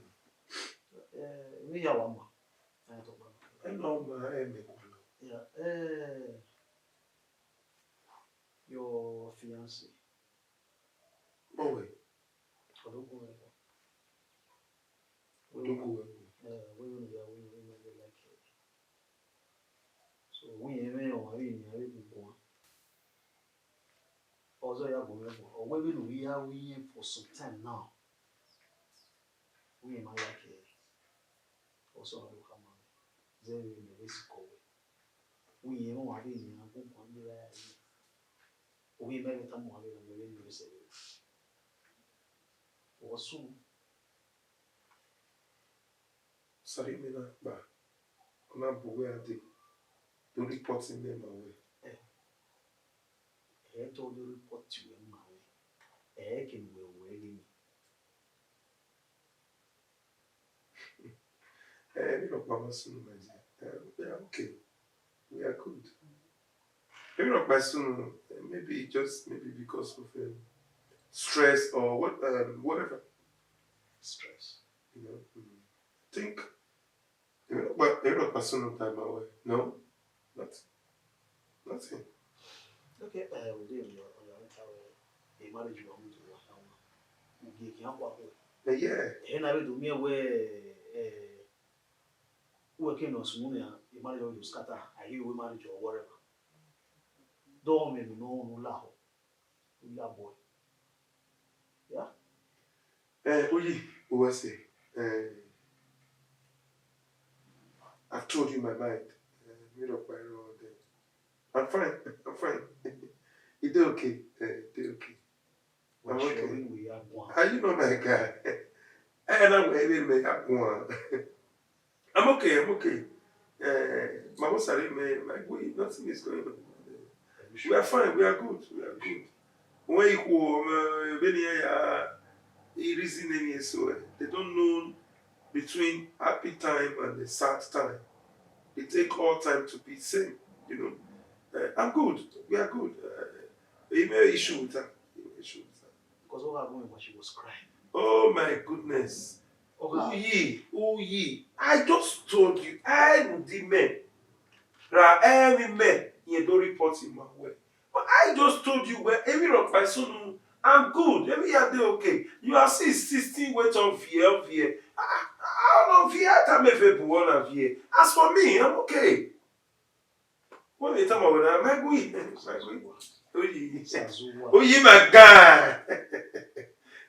We are one more.
I know my
Yeah. Your fiancé.
Oh wait.
We like it. So we may or also ya go Or when we are for some time now. We might like also have come on. There in the risk away. We know what is in a book on the way. We may have come on and we will say it. Or soon.
Sorry, me na ba. Kuna Uwadiae. The report in them away.
I told you report to him my way. I can well wedding.
We don't Mama soon, my dear. We are okay. We are good. Maybe not by soon. Maybe because of stress or whatever.
Stress.
You know. Think. Maybe not by soon time away. No, nothing.
Okay. We did your a marriage you want to work. We give you
Yeah.
And I will do me away. Working on Sumunia, a marriage you scatter. I hear we marriage or whatever. Don't make me no lao. We are boy. Yeah?
Uwadiae. I've told you my mind. Made up my own day. I'm fine. It's okay. I'm okay.
We are one.
How you know my guy? And I'm going to one. I'm okay. Mama Sari, my boy, nothing is going on. We are fine. We are good. When you go, reasoning so they don't know between happy time and the sad time. They take all time to be same. You know. I'm good. We are good. You may issue with her.
Because all happened when she was crying.
Oh my goodness. Uyi. I just told you, I would demand. Every man, you don't report in my way. But I just told you, where every rock by son, I'm good. Every year they okay. You are 16 weight on fear. How long fear? I'm a one of year. As for me, I'm okay. What they talk about? My boy. Uyi, my guy.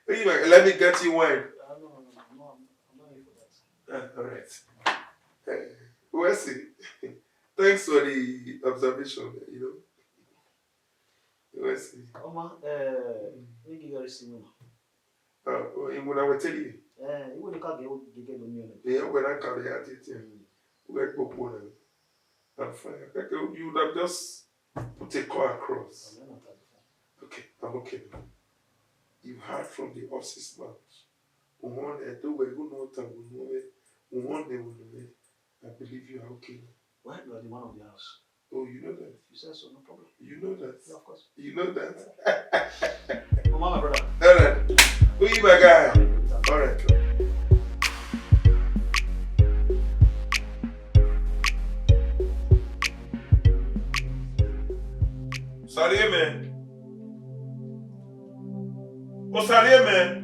Let me get you wine.
I'm not here for that.
All right. Wesley, thanks for the observation. You know, Wesley.
Oma, you get a similar.
In when I will tell you.
You will not get the music.
Yeah, when I carry out it, we're going. I'm fine. You would have just put a call across. Okay, I'm okay now. You heard from the horse's mouth. I believe you are okay.
Why you are the man of the house?
Oh, you know that.
You said so, no problem.
You know that.
Yeah, of course.
You know that.
Oh, my brother.
All right. Who you, my guy? All right. Salut, man. Oh, salut, man.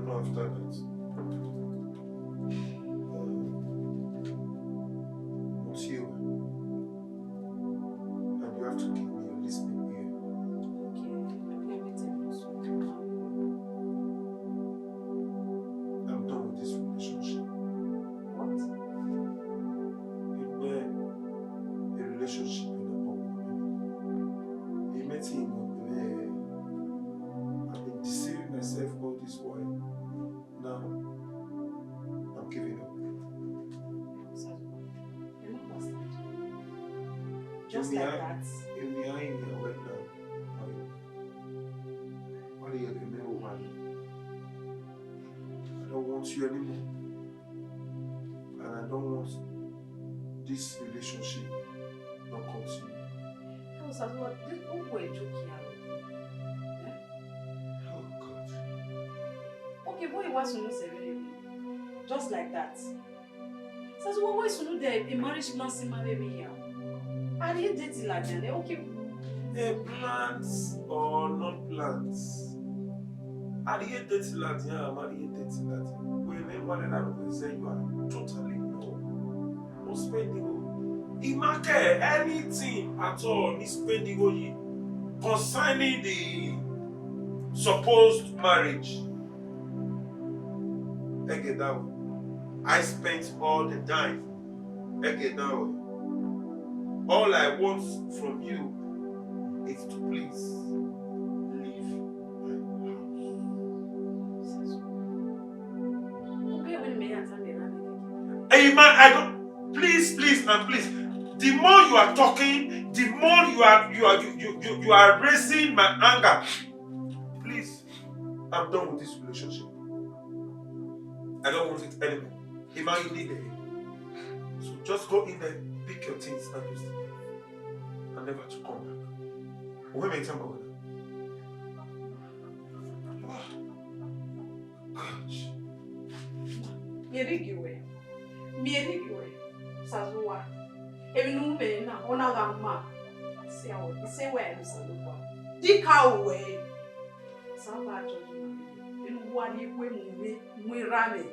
After that, what's you? And you have to give me your listening ear. I'm done with this relationship.
What?
You were a relationship in a home. You met him where I've been deceiving myself all this while. Now, I'm giving up.
Just like that.
You're behind me right now. What are you going to do? I don't want you anymore. And I don't want this relationship not continue. Oh God.
Okay, boy, what's to know just like that. So what was to know the marriage plans in my baby here? I didn't date like that. Okay.
Plants or not plants, Alligated Latin, I'm alligated Latin. When anyone that say you are totally no spending. Imake anything at all is spending concerning the supposed marriage. Again that way. I spent all the time. Again that way. All I want from you is to please leave my house.
Okay, when me answer me,
Amen. I don't. Please, and please. The more you are talking, the more you are raising my anger. Please, I'm done with this relationship. I don't want it anymore. Iman, you need it. So just go in there, pick your things, and use them, and never to come back. When may time go? Gosh.
Mirigiwe, Sazua. Even no na ona gamma. Say where Saluwa. Dika away. Samba Joji. In Uwadiae movie, we ran it.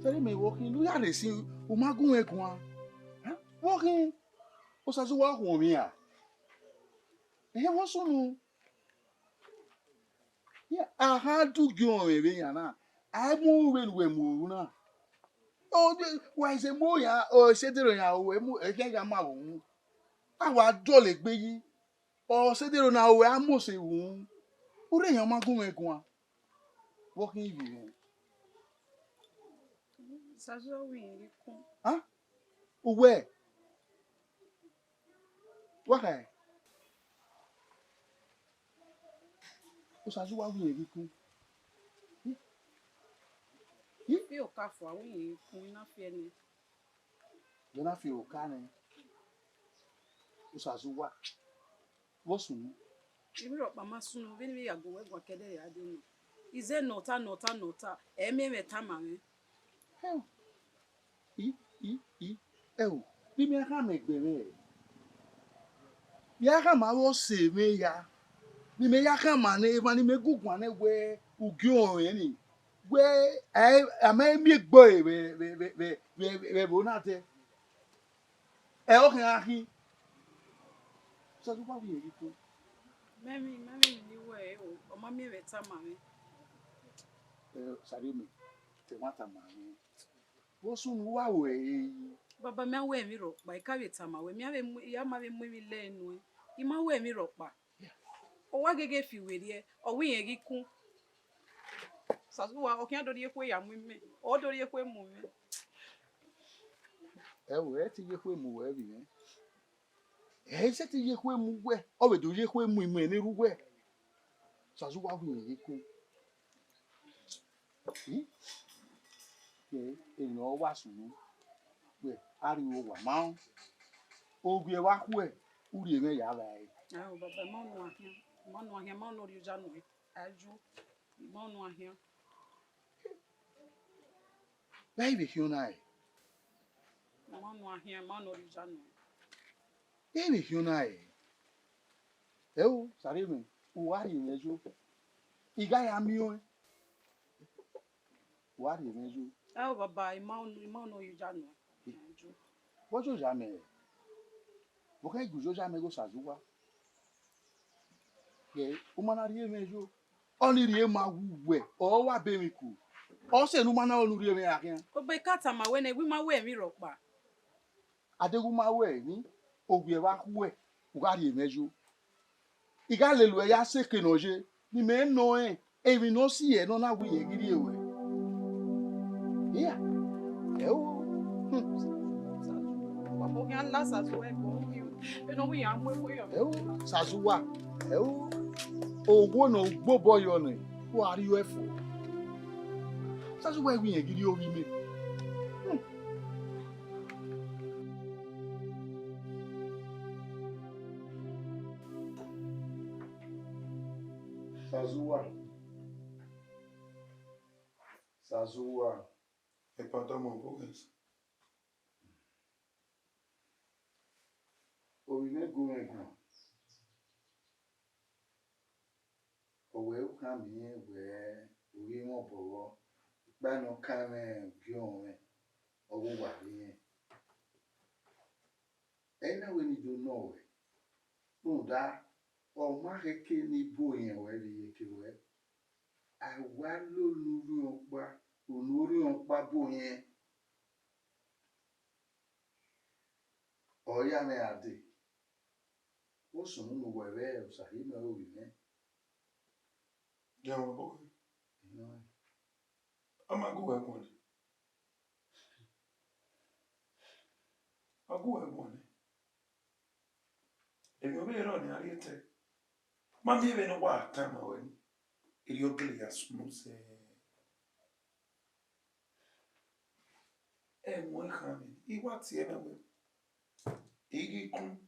Tell me walking, we are see Umagun Ekwan. Walking. Osazee walk home here. Eh, what's on? Yeah, I had to go away, Anna. I move when we move now. Oh, why is a moya or settle now? We move again. I was jolly baby. Or settle now where I must say, who are you, Magun Ekwan? Walking even. Huh? Where? What? Osazee walk here.
Feel careful, I will not fear me.
You're not feel canny. Osazee walk. What's soon?
You will Mamma soon when we are going to get I don't know. Is there nota? Me tamame.
Hell. Oh, be me a can make baby. Yaka ma wo se me ya. Ni me yaka ma ne ma ni me gugwan ne we ugyo yen. We I me boy we bonate. E o kan ahi. So do what we you.
Mammy, you way, or mammy, tamame.
Sabi me. Te wata ma ni. Wo sun wa we.
Baba, me away me rock by carry tama, when me have a movie lane. You my way me rock back. Or what gave you with ye, or we a giku. Sazua, or can't do your way, I'm with me, or do your way movie.
We ti ye kwe mu we bi. Se ti ye kwe mu we. O we do ye kwe mu ni ru we. Sazu wa hu ye ku. Èèyàn wà sùn pé ariwo wà máa ń ogbe wá kú ẹ̀ úri èmi yàrá ẹ̀.
Bàbá mọ́nù àhíá mọ́nù orí ọjà nù ẹ̀jú mọ́nù àhíá.
Báyìí bè kí ó náà ẹ̀.
Mọ́nù àhíá mọ́nù orí ọjà nù.
Báyìí bè kí ó náà ẹ̀. Ẹ o sàré mi wà rí ìrìn ẹjọ́ ìgá ya mi ó ẹ̀ wà rí ìrìn ẹjọ́.
Bàbá ìmọ̀nù orí ọjà nù ẹ̀jú.
Bọ́jọ́ ìjà mẹ́ ẹ̀ bọ́kẹ́ ìgbìjọ́ ìjà mẹ́ kó sàzúwá. Kẹ̀ ó máa rí ìrìn ẹjọ́ ọ́nì rí ẹ̀ máa wù wẹ̀ ọ́ wà bẹ́ẹ̀ mi kù ọ́ sẹ̀nu máa náà lórí ẹ̀rìn àkíyàn.
Ó gbé káàtà màá wẹ́nẹ̀ wí máa wẹ̀ mí rọ̀ pa.
Adégún máa wẹ̀ ní ògùn ẹ̀ wá kú ẹ̀ wà rí ìrìn ẹjọ́. Ìgá lè lò ẹ̀yà sékè náà ṣe ni mẹ́ ń nọ ẹ̀ èmi náà sì ẹ̀ náà láwùí ẹ̀ gírí ẹ̀wẹ̀. Yíyà ẹ̀ o.
Bàbá kí á lá sàzúwà ẹ̀gbọ́n wí o. Ẹnu wí yà á mú ẹ̀kọ́ yọ̀.
Ẹ̀ o sàzúwà ẹ̀ o ògùn náà gbó bọ́yọ̀ nì Who are you for? That's why we give you me. Sazua.
Et pendant mon voyage.
Owe go. Owe come here where we won't borrow. Bano kame gion owo wa here. Ena we need to know it. No da o ma keke ni bo yen we ri ke we. I wa lo nuru onpa, onuri onpa bo yen. Oya me ade. O sunu no we we o sahi me o wi me.
Bien mon boy.
No.
Amago we one. Ago we one. If you be run ya rete. Ma mi be no wa time awen. Iri ogele ya sunu se. Mo khami. Iwa ti e na we. Igi kun.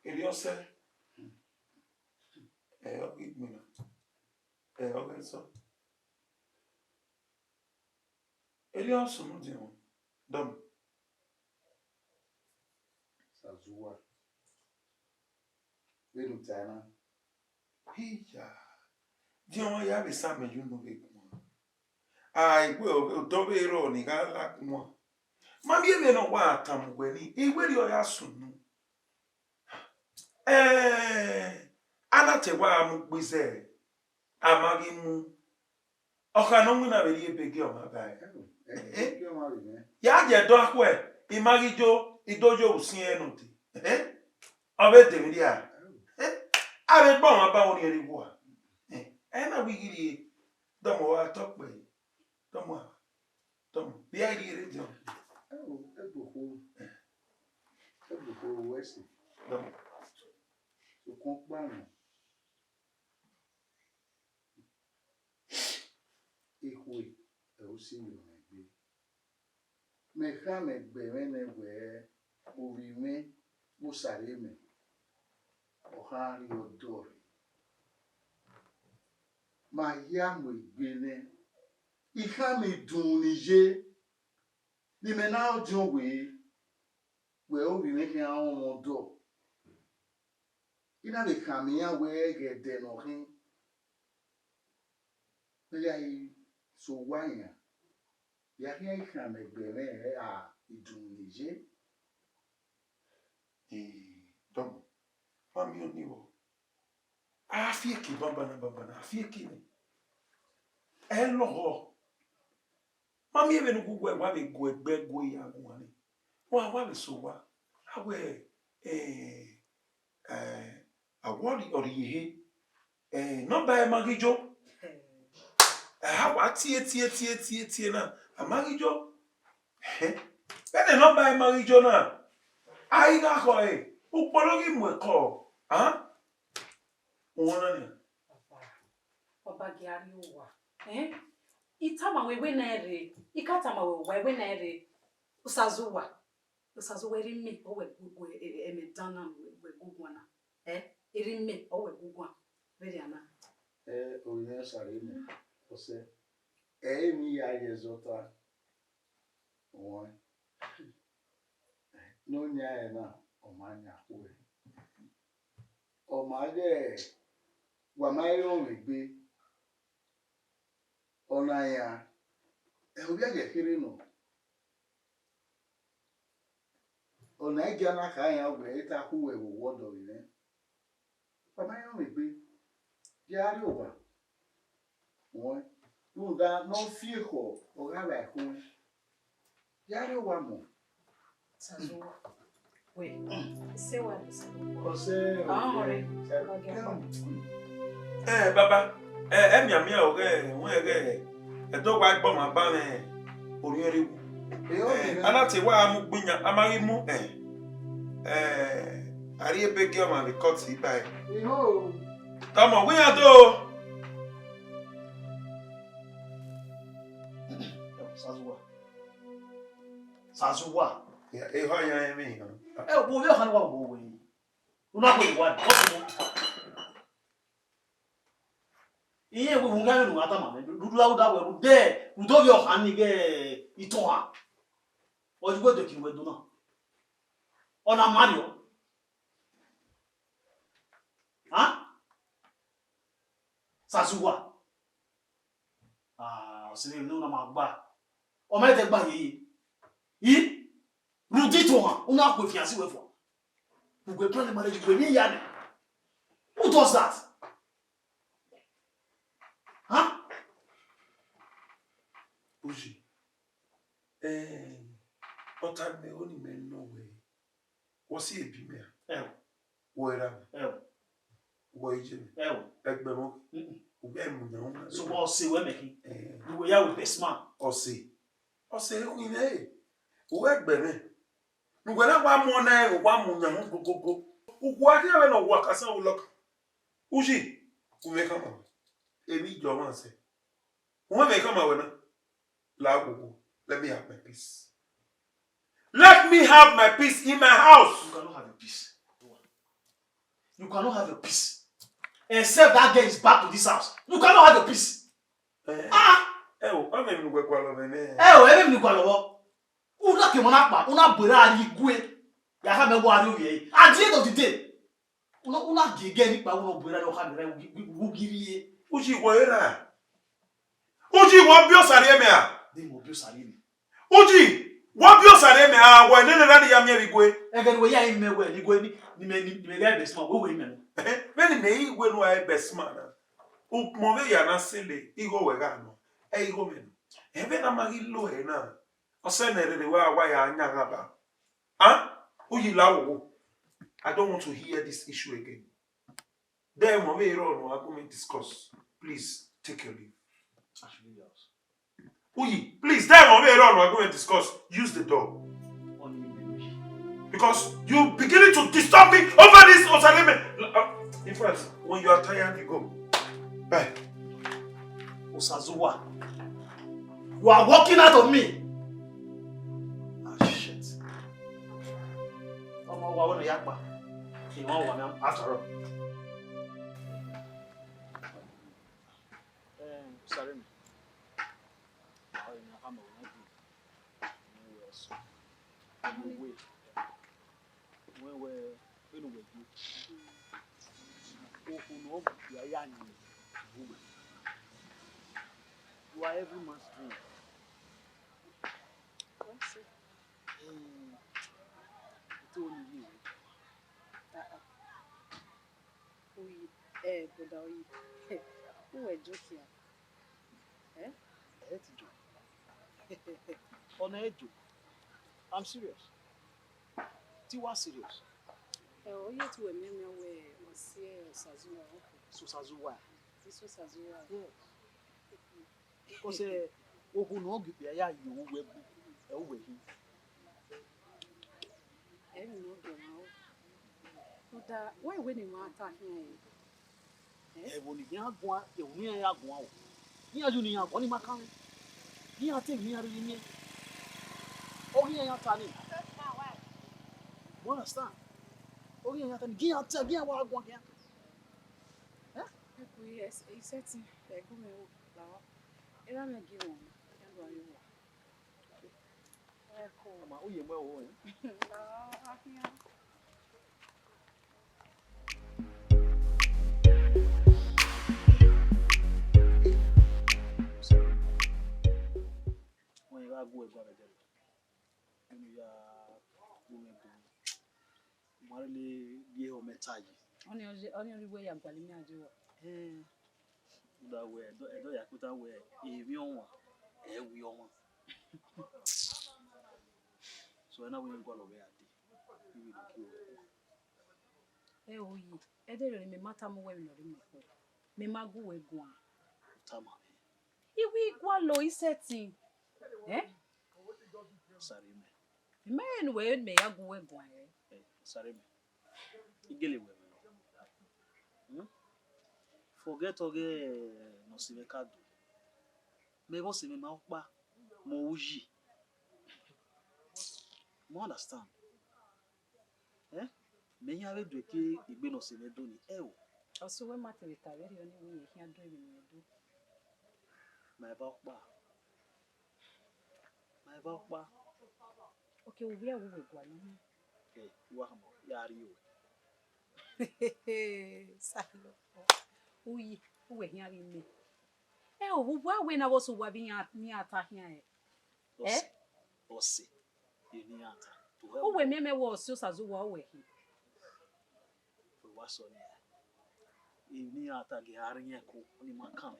Iri ose. Ogi mina. Ogi so. Iri ose no di won. Dom.
Sazua. We no tana.
Hiya. Di won ya be sa me you no be kun. Ai we o do be ro ni ga la kun. Ma bi e no wa atam gwe ni. E we ri o ya sunu. Anatewa amukbize amagi mu oka no mu na be ri epege o ma ba ya je do akwe imagijo idojo usin enu ti obe temi dia ave gbo ma ba woni eri wo na wigiri domo wa tokpe domo bi ai ri jo
Ebuko wesi.
domo
So compare. Ihwe aussi le megbe. Me ka megbe mene we ovime busareme. Ohari odori. Ma ya megbene. Iha me dun nije. Ni me na ojo we ovime ke awon odo. Ina de caminha we gede no hin. Ele so wanya. Ya hin kan megbere a idunije.
domo ma mi oni wo afie ki baba na afie ki ni lo ma mi ebe no gugwe wa be go egbe go ya gun ni wa be so wa awe awori ori ihe number e magijo wa tie na amagijo bene number e magijo na ai ga ko upologi mu ko wona ni
Oba giari uwa. Itama wewe na ere. Ikatama wewe na ere. Usazuwa eri me owe gugu emedana we gugwana. Eri me owe gugwa. Very ana.
Oye sarine. Ose. Mi ya yezota. Won. No nya na omanya we. Omage wa mai o megbe. Ona ya. Obi aje kiri no. Ona ege na ka ya we ta ku we wo wodo ire. Wa mai o megbe. Diari owa. Won. No da no fie ko o ga la ku. Diari owa mo.
Sazuwa. We. Se wa se.
Ose.
Baba mi amia o ge won ge do wa gbo ma ba me ori eri wu anati wa amu gbinya amari mu ari ebe ge o ma be cut si bai Tama, we are do.
Sazuwa.
Yeah, eh, how you mean?
Wo we kan wa wo we. Una ko wa. Iye wo hunga no ata ma. Dudu la uda we de. Udo bi o han ni ge ito ha. O ju go de kin we do na. Ona Mario. Huh? Sazuwa. Ah, osile no na magba. O me de gba yi. Yi? Rudi to ha. Una ko fiasi we fo. We go plan the marriage we ni ya. Who does that? Huh?
Uji. But I'm the only man no way. Was he a bimmer? Where Why Jimmy? Egbemo.
So what say we making? You were here with best man.
Or say, we may. Who Egbeme? You were not one more night, one moon, go. Uwadiae no work as I will look. Uji, who may come out. Any German say. Who may come out? Let me have my peace. Let me have my peace in my house.
You cannot have a peace. You cannot have a peace. Except that girl is back to this house. You cannot have a peace.
I'm even going to
even you go. Una ke mona pa, una bera ari gwe. Ya ha me bo ari oye. At the end of the day, una gege ni pa una bera lo ha mere wu giri.
Uji wera. Uji wa bio sare me a.
Dey mo bio sare me.
Uji wa bio sare me a wa ne na ya me igwe.
Ege we ya me we ni gwe ni me ga best man we me.
When me igwe no ai best man. U mo me ya na sele igo we ga no. Igo me. Ebe na magi lo e na. Osenere de wa ya anya ngaba. Uji lawo. I don't want to hear this issue again. Then mo me ro no argument discuss. Please take your leave.
Actually, yes.
Uyi, please, then mo me ro no argument discuss. Use the door. Because you beginning to disturb me over this Osaleme. In fact, when you are tired, you go. Bye.
Osazuwa. You are walking out of me. Ah, shit. After all. Sorry. You are every man's dream. What's it? It's only you. But who were joking? Eh? I hate to joke. On a joke. I'm serious. Tiwa serious. Oh, you two remember where was here Osazee. Osazee. This was Osazee. Yes. Because who know you ya you we him. I don't know but why when you want here? Eh, when you go, you need ya go. Here you need only makan. Here take me ari ni. Oh here ya tani. You understand? Oh here ya tani. Here take here wa go here. Eh? Yes, he said go me lawa. Era me give one. Can do you. Cool. Ma o ye mo o. La here. When you go with brother Jerry, you are going to marry be o metaji. Only way am kwali mi ajo. That way, do ya kuta way e wi on one. E wi on one. So na we go lo be ade. We will go. Oyi, e dey me matter mo we no re me ko. Me magu we go an. Tama. Iwi gwa lo isetin. Eh? Sorry me. Man we me ya go we go an. Sorry me. Igele we. forget oge no se mercado. Me go se me ma okpa mo uji. Mo understand. Me ya we do ke igbe no se me do ni o.
Also when matter with very only we here do me do.
My ba okpa. My ba okpa.
Okay, we are we go on.
Wa mo ya ri o.
Salo. Uyi, we here in me. Who when I was wabbing at me at here.
Ose. Ni ata.
Who we me was Osazee wa we.
For what so ni ata ge arin ko ni ma kan.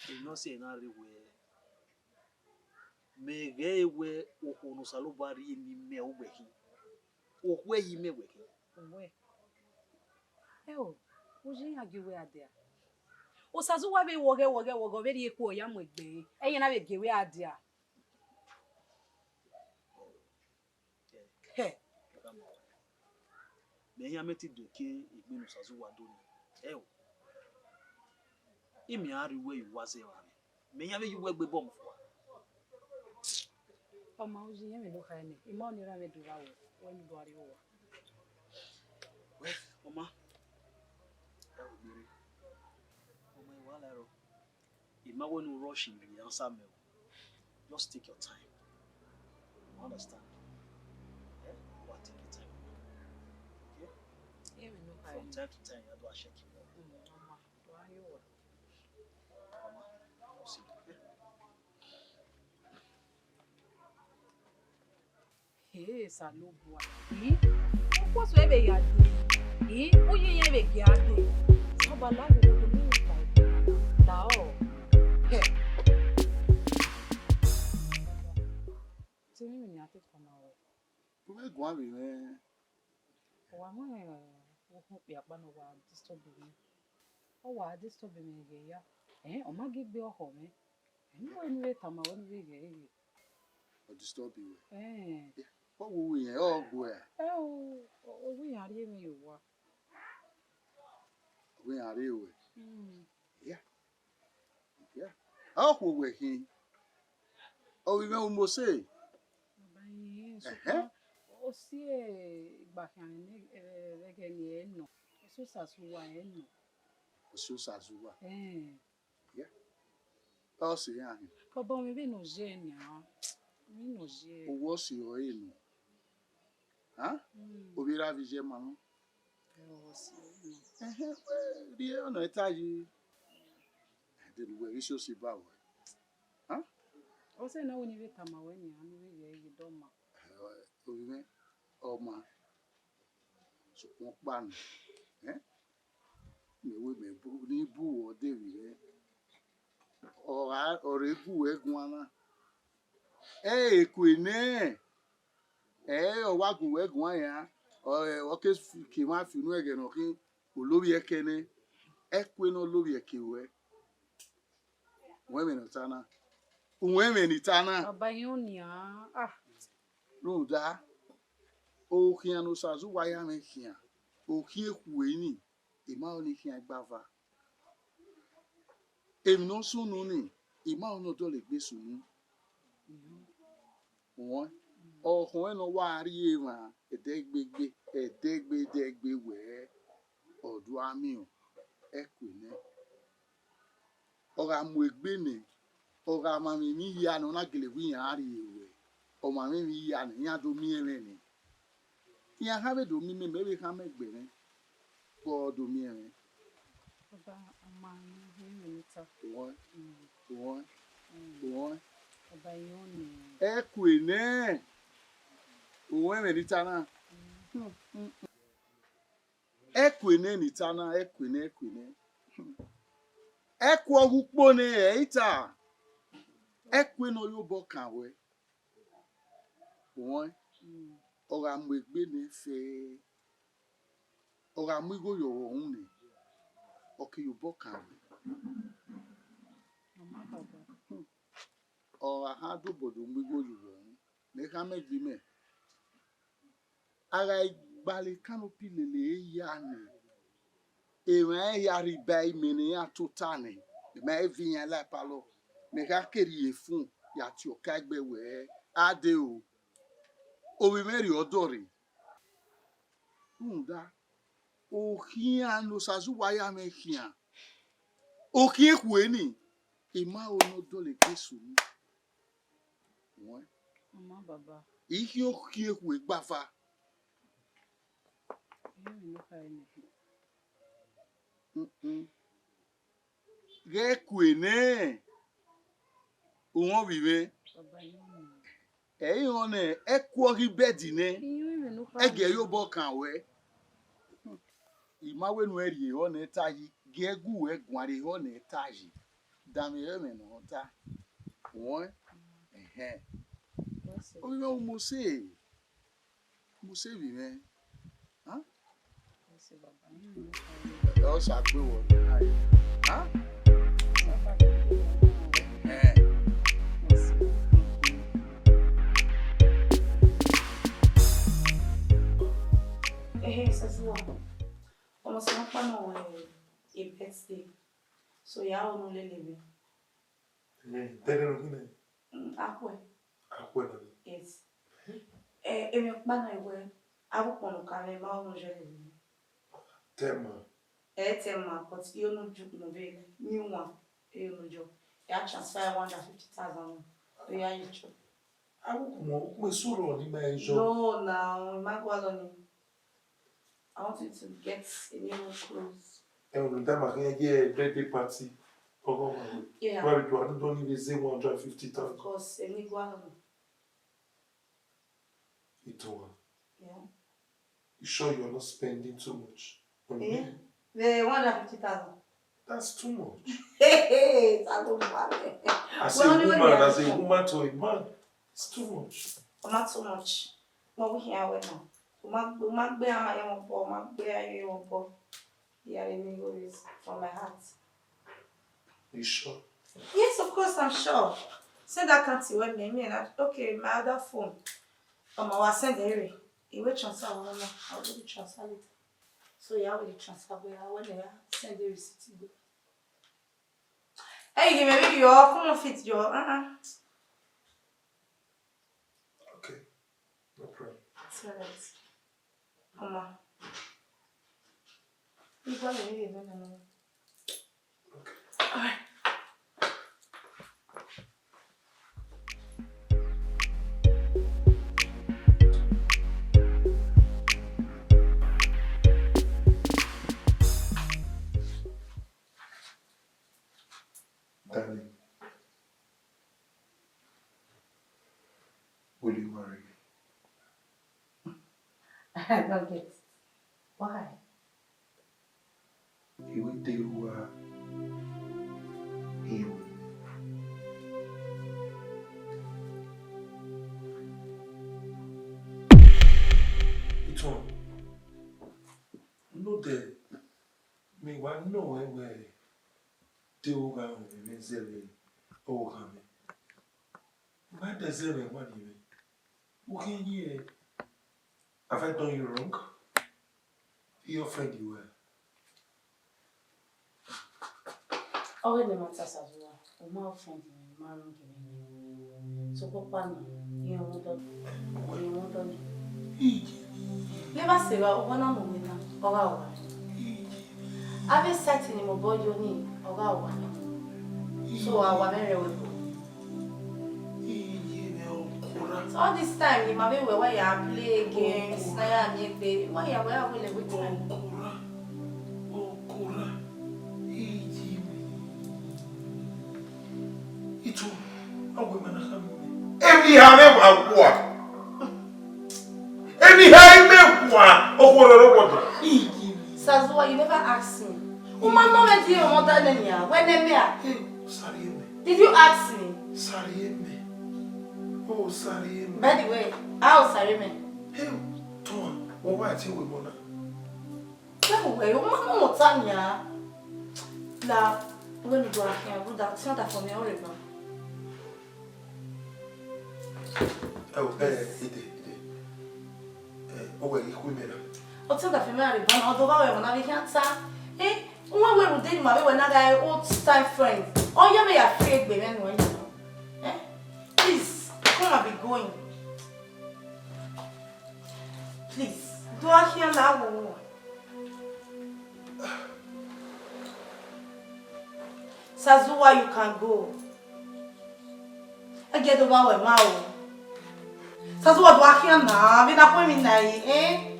You know say na rewe. Me ge we okunu salubari ni me ogbehi. Okwe yi me we.
We. Uji ya giwe adia. Osazee wa be woge very equal yam with me. Na be giwe adia. Hey.
Me ya meti do ke igbe no Osazee wa do ni. Imi ari we Uwadiae wa me ya be yu we gbe bom fo.
Oma uji yeme do khane. Ima oni ra me do rawo. When you do ari o.
Well, Mama. Mama, you are Ima when you rush in the answer me. Just take your time. You understand? But take your time. Okay?
Yeme no
From
khane.
time to time, you do a check you.
Mama, do ari o.
Mama, see.
Hey, salubwa. Kwa so ebe ya di. Oye yen be gi ado. Oba la be do ni pa. Da o. He. Ti mi ni ati kona o.
Pume gwa bi me.
Wa mo wo hu pe apa no wa disturb me. O wa disturb me ge ya. O ma gi gbe oho me. No eni we tama woni we ge.
O disturb you.
Eh.
What we here all go here.
We are here me wa.
We are here we.
Yeah.
Yeah. How we here? Oh, we mo say.
O si igba kan ni rege ni eno. So sasuwa eno.
So Sazuwa. Yeah.
Oh,
O si ya.
Baba mi be no je ni a. Mi no je.
O wo si o eno. Obi ra vi je manu.
O si no.
Ri ona etaji. De we so si ba wo.
O se na woni we tama we ni anu we ye do ma.
Obi me ọma so kon pa ni. Me we me bu ni bu o de wi. Ore bu egun ana. Ekwene. O wa gun egun ya. O ke ki ma fi nu ege no ki olórí ekene. Ekwe no olórí ekewe. We me no tana. Unwe me ni tana.
Baba yin ni a.
No da. O kian Osazee wa ya me kian. O ki eku ni. Ima oni kian gbava. Emi no sunu ni. Ima ono do le gbe sunu. Won. Ọkùnrin no wa ri e ma edegbe we odu ami o ekwene. Ora mu egbe ni. Ora ma mi ya no na gele wi yan ri ewe. O ma mi ya ni yan do mi ere ni. Yan ha be do mi me be ka me gbe ni. Ko do mi ere.
Baba ama ni ta.
Won.
Baba yin ni.
Ekwene. Uwe me ni tana. Ekwene ni tana, ekwene. Ekwo hukpo ne eita. Ekwe no yo bo kanwe. Won. Ora mu egbe ne fe. Ora mu igo yo ohun ni. Oke yo bo kanwe.
Mama baba.
Ora ha do bodo mu igo yo ohun. Me ka meji me. Ara igbale canopy lele ya ni. e me ya ribai mene ya tutane me vinha la palo me ga keri efun ya ti o kagbe we ade o bi meri odori nda o hia no sazuwa ya me hia o ki kweni ima ono dole kesu ni won
Mama baba.
ihe o ki kwe gbafa
You know how
ge kwene won bibe
Baba, you know.
e yon e kwori bedi ne
You know how.
ege yo bo kan we imawe nu eri ho na tayi gegu we gware ho na tayi dami e me no ta won o yo mo se bi me ha
Baba, you know how.
o sa gbe wo ha
Sazua. Almost not one a birthday. So ya no lelebe.
Tell me.
Akwe.
Akwe.
Yes. Me kpana ewe. Abu kono kame ma ono jele.
Tema.
Tema, but you no juk no vele. New one. You no jo. Ya transfer 150,000. So ya you cho.
Abu como me suro ni me jo.
No, now magwaloni. I want you to get a new clothes.
And that my birthday party.
Yeah.
Where do I don't even say 150,000.
Of course, a new one.
Yeah. You sure you're not spending too much?
Yeah. The 150,000.
That's too much.
Hey, I don't want it.
As a woman to a man, it's too much.
Not so much. But we here now. Uma be ama yemo po, uma be ayo po. Yeah, let me go this from my heart.
You sure?
Yes, of course I'm sure. Send that can't when me and okay, my other phone. I will send Harry. He will transfer one. I will do the transfer later. So yeah, I will transfer when I send the receipt. Hey, give me your come fit your
Okay. No problem.
It's alright. Mama. You got me no. Okay. Alright.
Darling, will you marry me?
I don't get it. Why?
You will do him. It won't. No, the me one know where they will go and say, oh, come. Why does it make money? What can you? Have I done you wrong? You offend you well.
Oh, the matters as well. I'm not offending you, I'm not giving you. So, Papa, you want to never say, well, one of them, or our I've been setting him about your knee, or our one. So, our marriage will go. So, all this time, you might be where you play games, now you play, why you are with every time. Sazua, you never asked me. Woman, no one did you want that then ya? When they me? Did you ask me?
Sorry, oh, sorry.
By the way, how sorry me?
Hey, Tom, why are you with Mona?
No way, woman, no time ya. La, when you go out here, do that. It's not that for me, already.
Oh, oh, well, you will.
What's that for me? I'll do that when I can't say. Eh? When we did my when I old time friend. Oh, you may afraid, baby, when you know. Eh? Please, come and be going. Please, do I hear now? Sazuwa, you can go. I get over with Mao. Sazuwa, do I hear now? We not going in eh?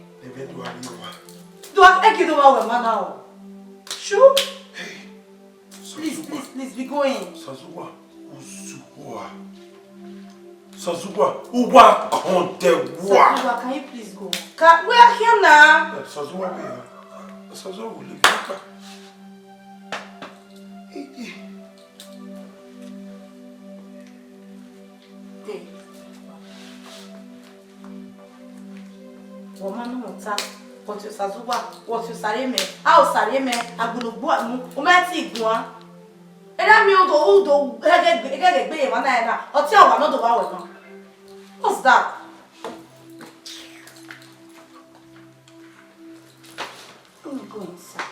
Do I get over with Ma now? Sure?
Hey.
Please, be going.
Sazuwa, Uzuwa. Sazuwa, Uwa Kontewa.
Sazuwa, can you please go? We are here now.
Sazuwa, we are. Sazuwa, will leave you.
Woman, no time. What you Sazuwa, what you Sareme, how Sareme, I'm going to go at you. Umati Gua. And I'm your old get a one night. I'll tell one another hour. What's that? I'm going inside.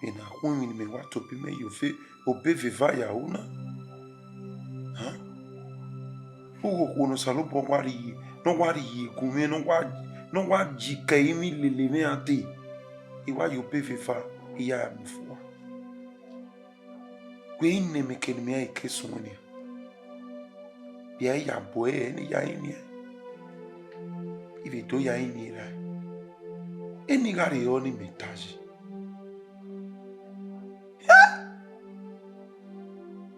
In a woman may want to be made you feel obey via una. Huh? Who no salopo worry, no worry, come no what jikaimi lily ante. Iwa you pay viva, iya mufua. Queen name can me a kiss one. Bia ya boy any ya in here. If you do ya in here, any gari only metaji.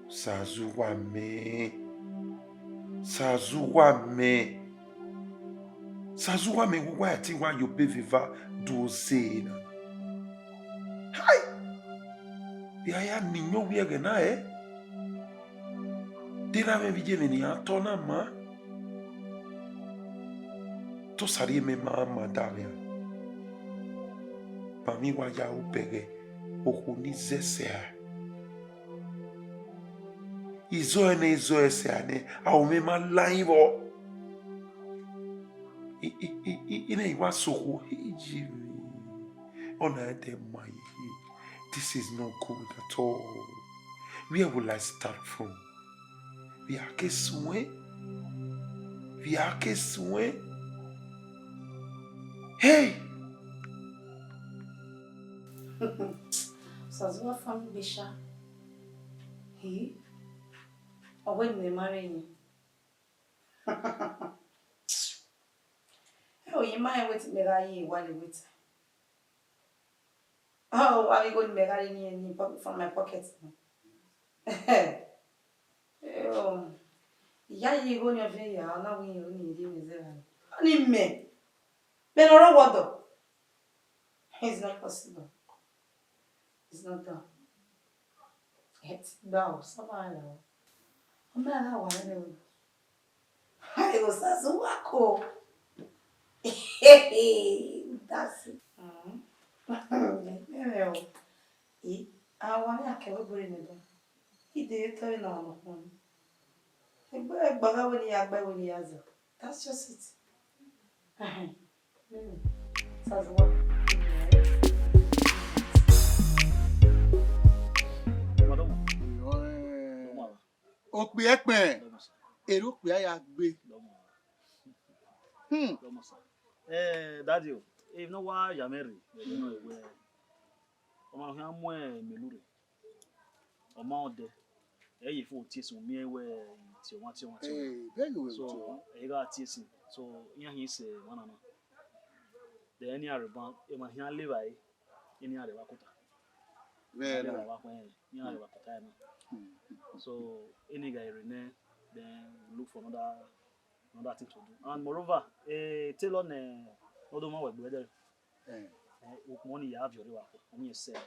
Sazuwa me why think why you pay viva do say na. Hi. Ya ninyo wiege na Dira me vije ni atona ma. To sari me mama davia. Pa mi wa ya upege okuni zesea. Izo ese ane au me ma laivo. Ine iwa soko hiji. Ona de mai. This is not good at all. Where will I start from? We are keswe. Hey!
Sazuwa family Bisha. He? Or when they marry you? Oh, you might wait me while you wait. Oh, are you going to make any from my pocket? Oh, yeah, you go in your veil. I'll not win you need him. Only me. Then or what? It's not possible. It's not done. It's done. Somehow. I'm not how I was as a wacko. That's it. I want to carry it. He did turn on the phone. That's just it. Says what?
Okpi ekpe. Erukpi aya gbe.
Daddy, if no why you marry, you know where. Oma hia mo melure. Oma ode. E yefo tiesu mi ewe ti o wati.
Very well.
So, e ga tiesu. So, hia he say wana na. The any areba, e ma hia live ai, any areba kota.
Very well.
Hia areba kota na. So, any guy rene, then look for another thing to do. And moreover, tell on no do work brother. Money you have your work. Money you sell.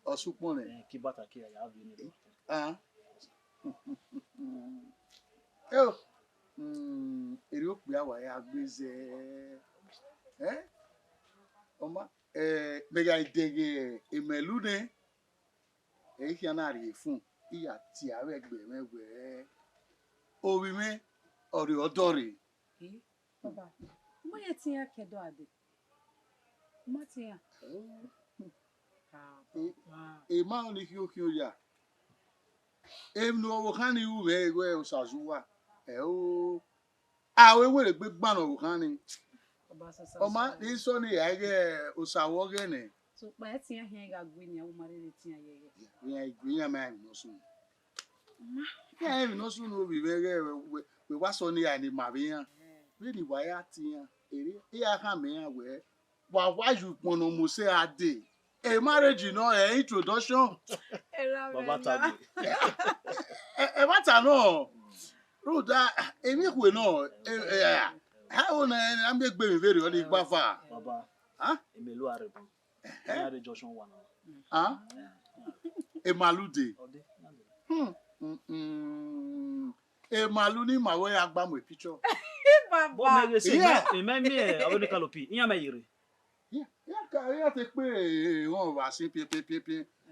Osupone.
Keep back here you have you.
Yo. Erukpi awa ya gbeze. Oma mega idege emelude. Ehianari fun iya ti awe gbe mewe. Owi me ori odori.
Baba, mo ye tin ya kedo ade. Mo tin ya.
E ma oni kio ya. Em no wo kan ni we Osazee. O we gbe gban no kan ni. O ma ni so ni ya ge Osawo ge ni.
So pa etia hia ga gbe ni o mare etia ye.
Ya igbiyan ma no so. Ya no so no bi we wa so ni ya ni ma bi yan. We ni wa ya ti yan. Ere ya kan me yan we. Wa you pono mo say ade. A marriage no introduction.
Baba Tabi.
E matter no. Ruda emi kwe no how na am be gbe very only gbafa.
Baba.
Huh?
Emelu arebo. Ya the Joshua one.
Huh? Emalude.
Ode.
Emalu ni ma we agba mo picture.
Bo me say me abodi kalopi. Iya me yire.
Ya te pe won wa sin pe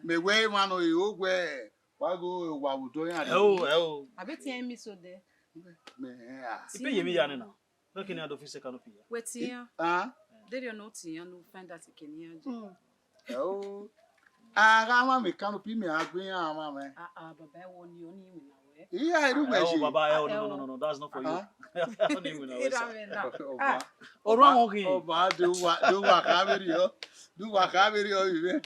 me we wan no e ogwe wa go wa udo yan.
Abetia mi so de.
Me
Ipe yemi ya na. No kini ado fi se kalopi.
Wetia.
Ah?
Did you not see no find that Kenya?
Aga me kanopi me agbe yan ma me.
Baba won you only win away.
Yeah, I do me.
Oh, Baba, no, that's not for you. I don't even know.
Oba do wa kaberi o ibe.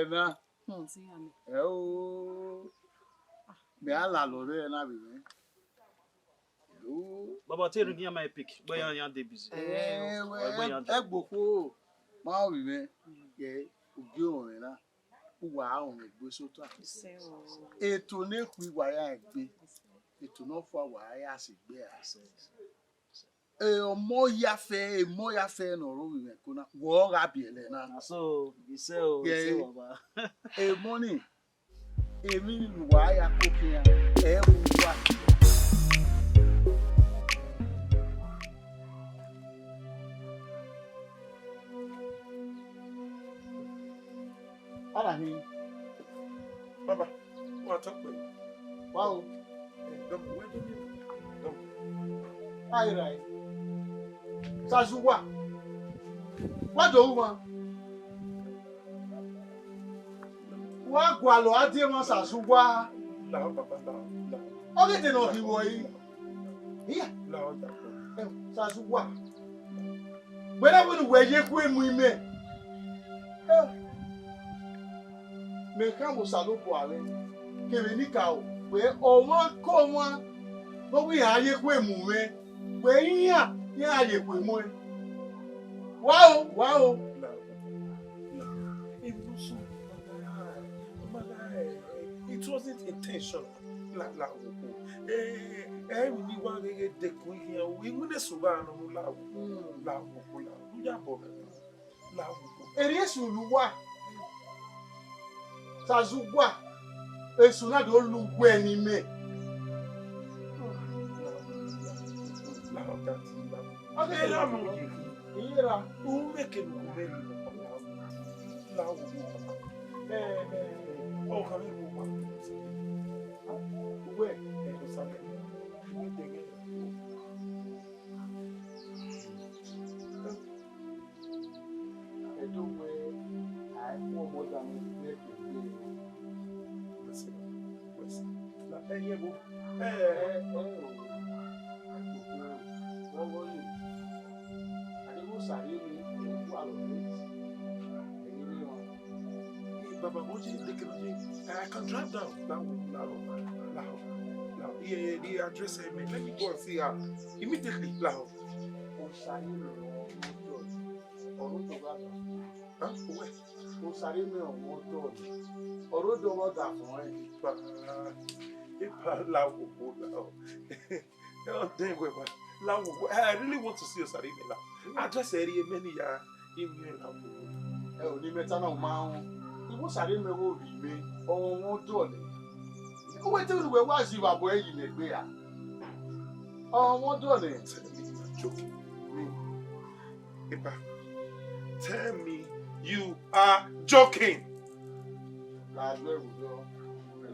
Na. Me ala lo re na bi me.
Baba, tell you my pick. Boy, yan dey busy.
Egboko ma o bi me. Ye ogi o re na. Wa o me gbe soto. Ètò ne ku wa ya gbe. Ètò no fo wa ya se gbe ase. Mo ya fe no ro wi me ko na. Wo ga bi ele na.
So, you say Baba.
Money. Emi ni wa ya ko kian. Wu wa. Ala ni.
Baba, what talk with?
Wow.
Don't wait a minute. Don't.
Right. Sazuwa. What do you want? Wa gwa lo ade won Sazuwa.
La Baba la.
O ke te no ki wo yi. Iya.
La
Sazuwa. Gbere wo ni we ye ku emu ime. Me kan mo salopo are. Kere ni ka o. We o won ko won. Bo wi aye ku emu we. We yan aye ku emu. Wow.
It wasn't intentional. La. We want to get here. We want to survive on la.
Eri esuluwa. Sazuwa. Esuna do lugbo eni me. Ira.
O make it la. Oh, come here.
Where?
Baba, I can drive down. Now. Yeah, the address. Let me go and see her immediately. Now. Huh? Where? I really want to see Osazee now. Address area many
Iwo sare me wo ri me ohun won do le. Ko we te we wa si babo eyin le gbe ya. Ohun won do le.
Tell me you are joking.
La gbe wo do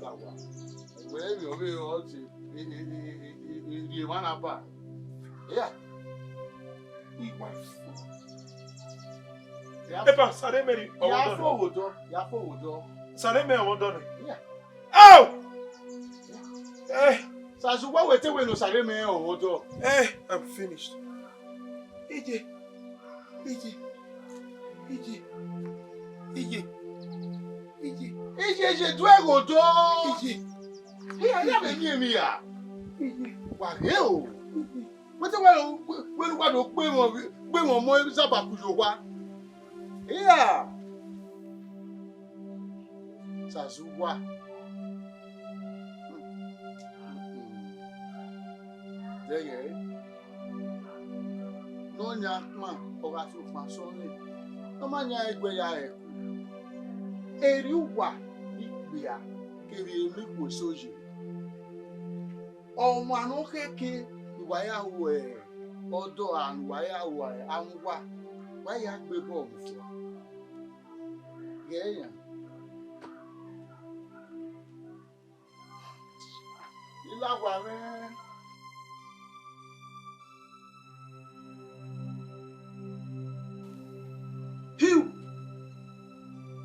la wa. We mi o be o ti ri wa na ba. Yeah.
Epa, Saremeri,
Ya fowodo.
Sareme, Odone.
Yeah.
Oh!
Sazuwa wete we no sareme owodo.
I'm finished. Ije.
Do egodo.
Ije.
Ya be mi ya. Wa re o. Wete we lu kwado pe won mo saba kujo wa. Yeah. Sazuwa. Dege. No nya ma oga so fa so ni. No ma nya egbe ya e. Eri wa igbe ya kiri mi ko soji. Ọmọ anu keke ìwà ya wo odo an wa ya wo anwa wa ya gbe bo mu fo. Ye yan. Ila wa me.
Hiu!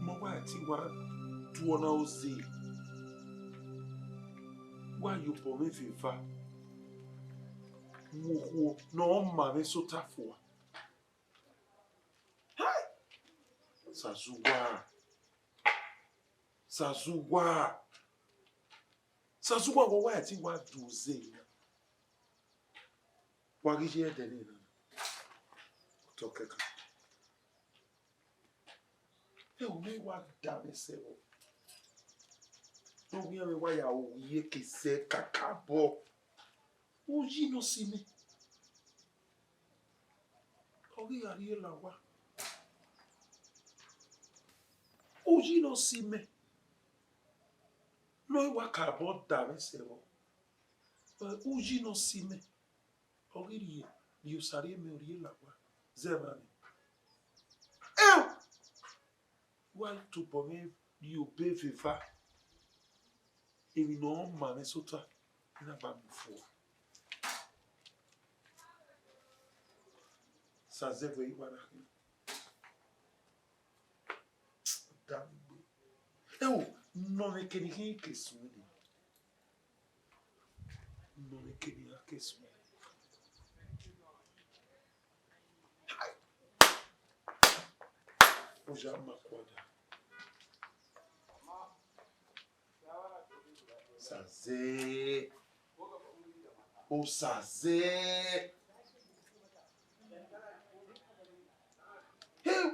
Mwa ati wa tuona ozi. Wa yupo me viva. Wo no ma me sotafo. Hai! Sazuwa wa ati wa duze. Wa gije de ni na. Tokeka. Me wa da me se o. No me wa ya o ye ke se kakabo. Oji no si me. Ori ari la wa. Oji no si me. No wa kabo da me se o. Oji no si me. Ori ri o sare me ori la wa. Zebani. Wa to bome ri o be viva. Ewi no ma me sota. Ina ba mu fo. Sazevo iwana. Dambe. Non me keni ke suni. Non me keni ke suni. Oja makwada. Osazee. Hey.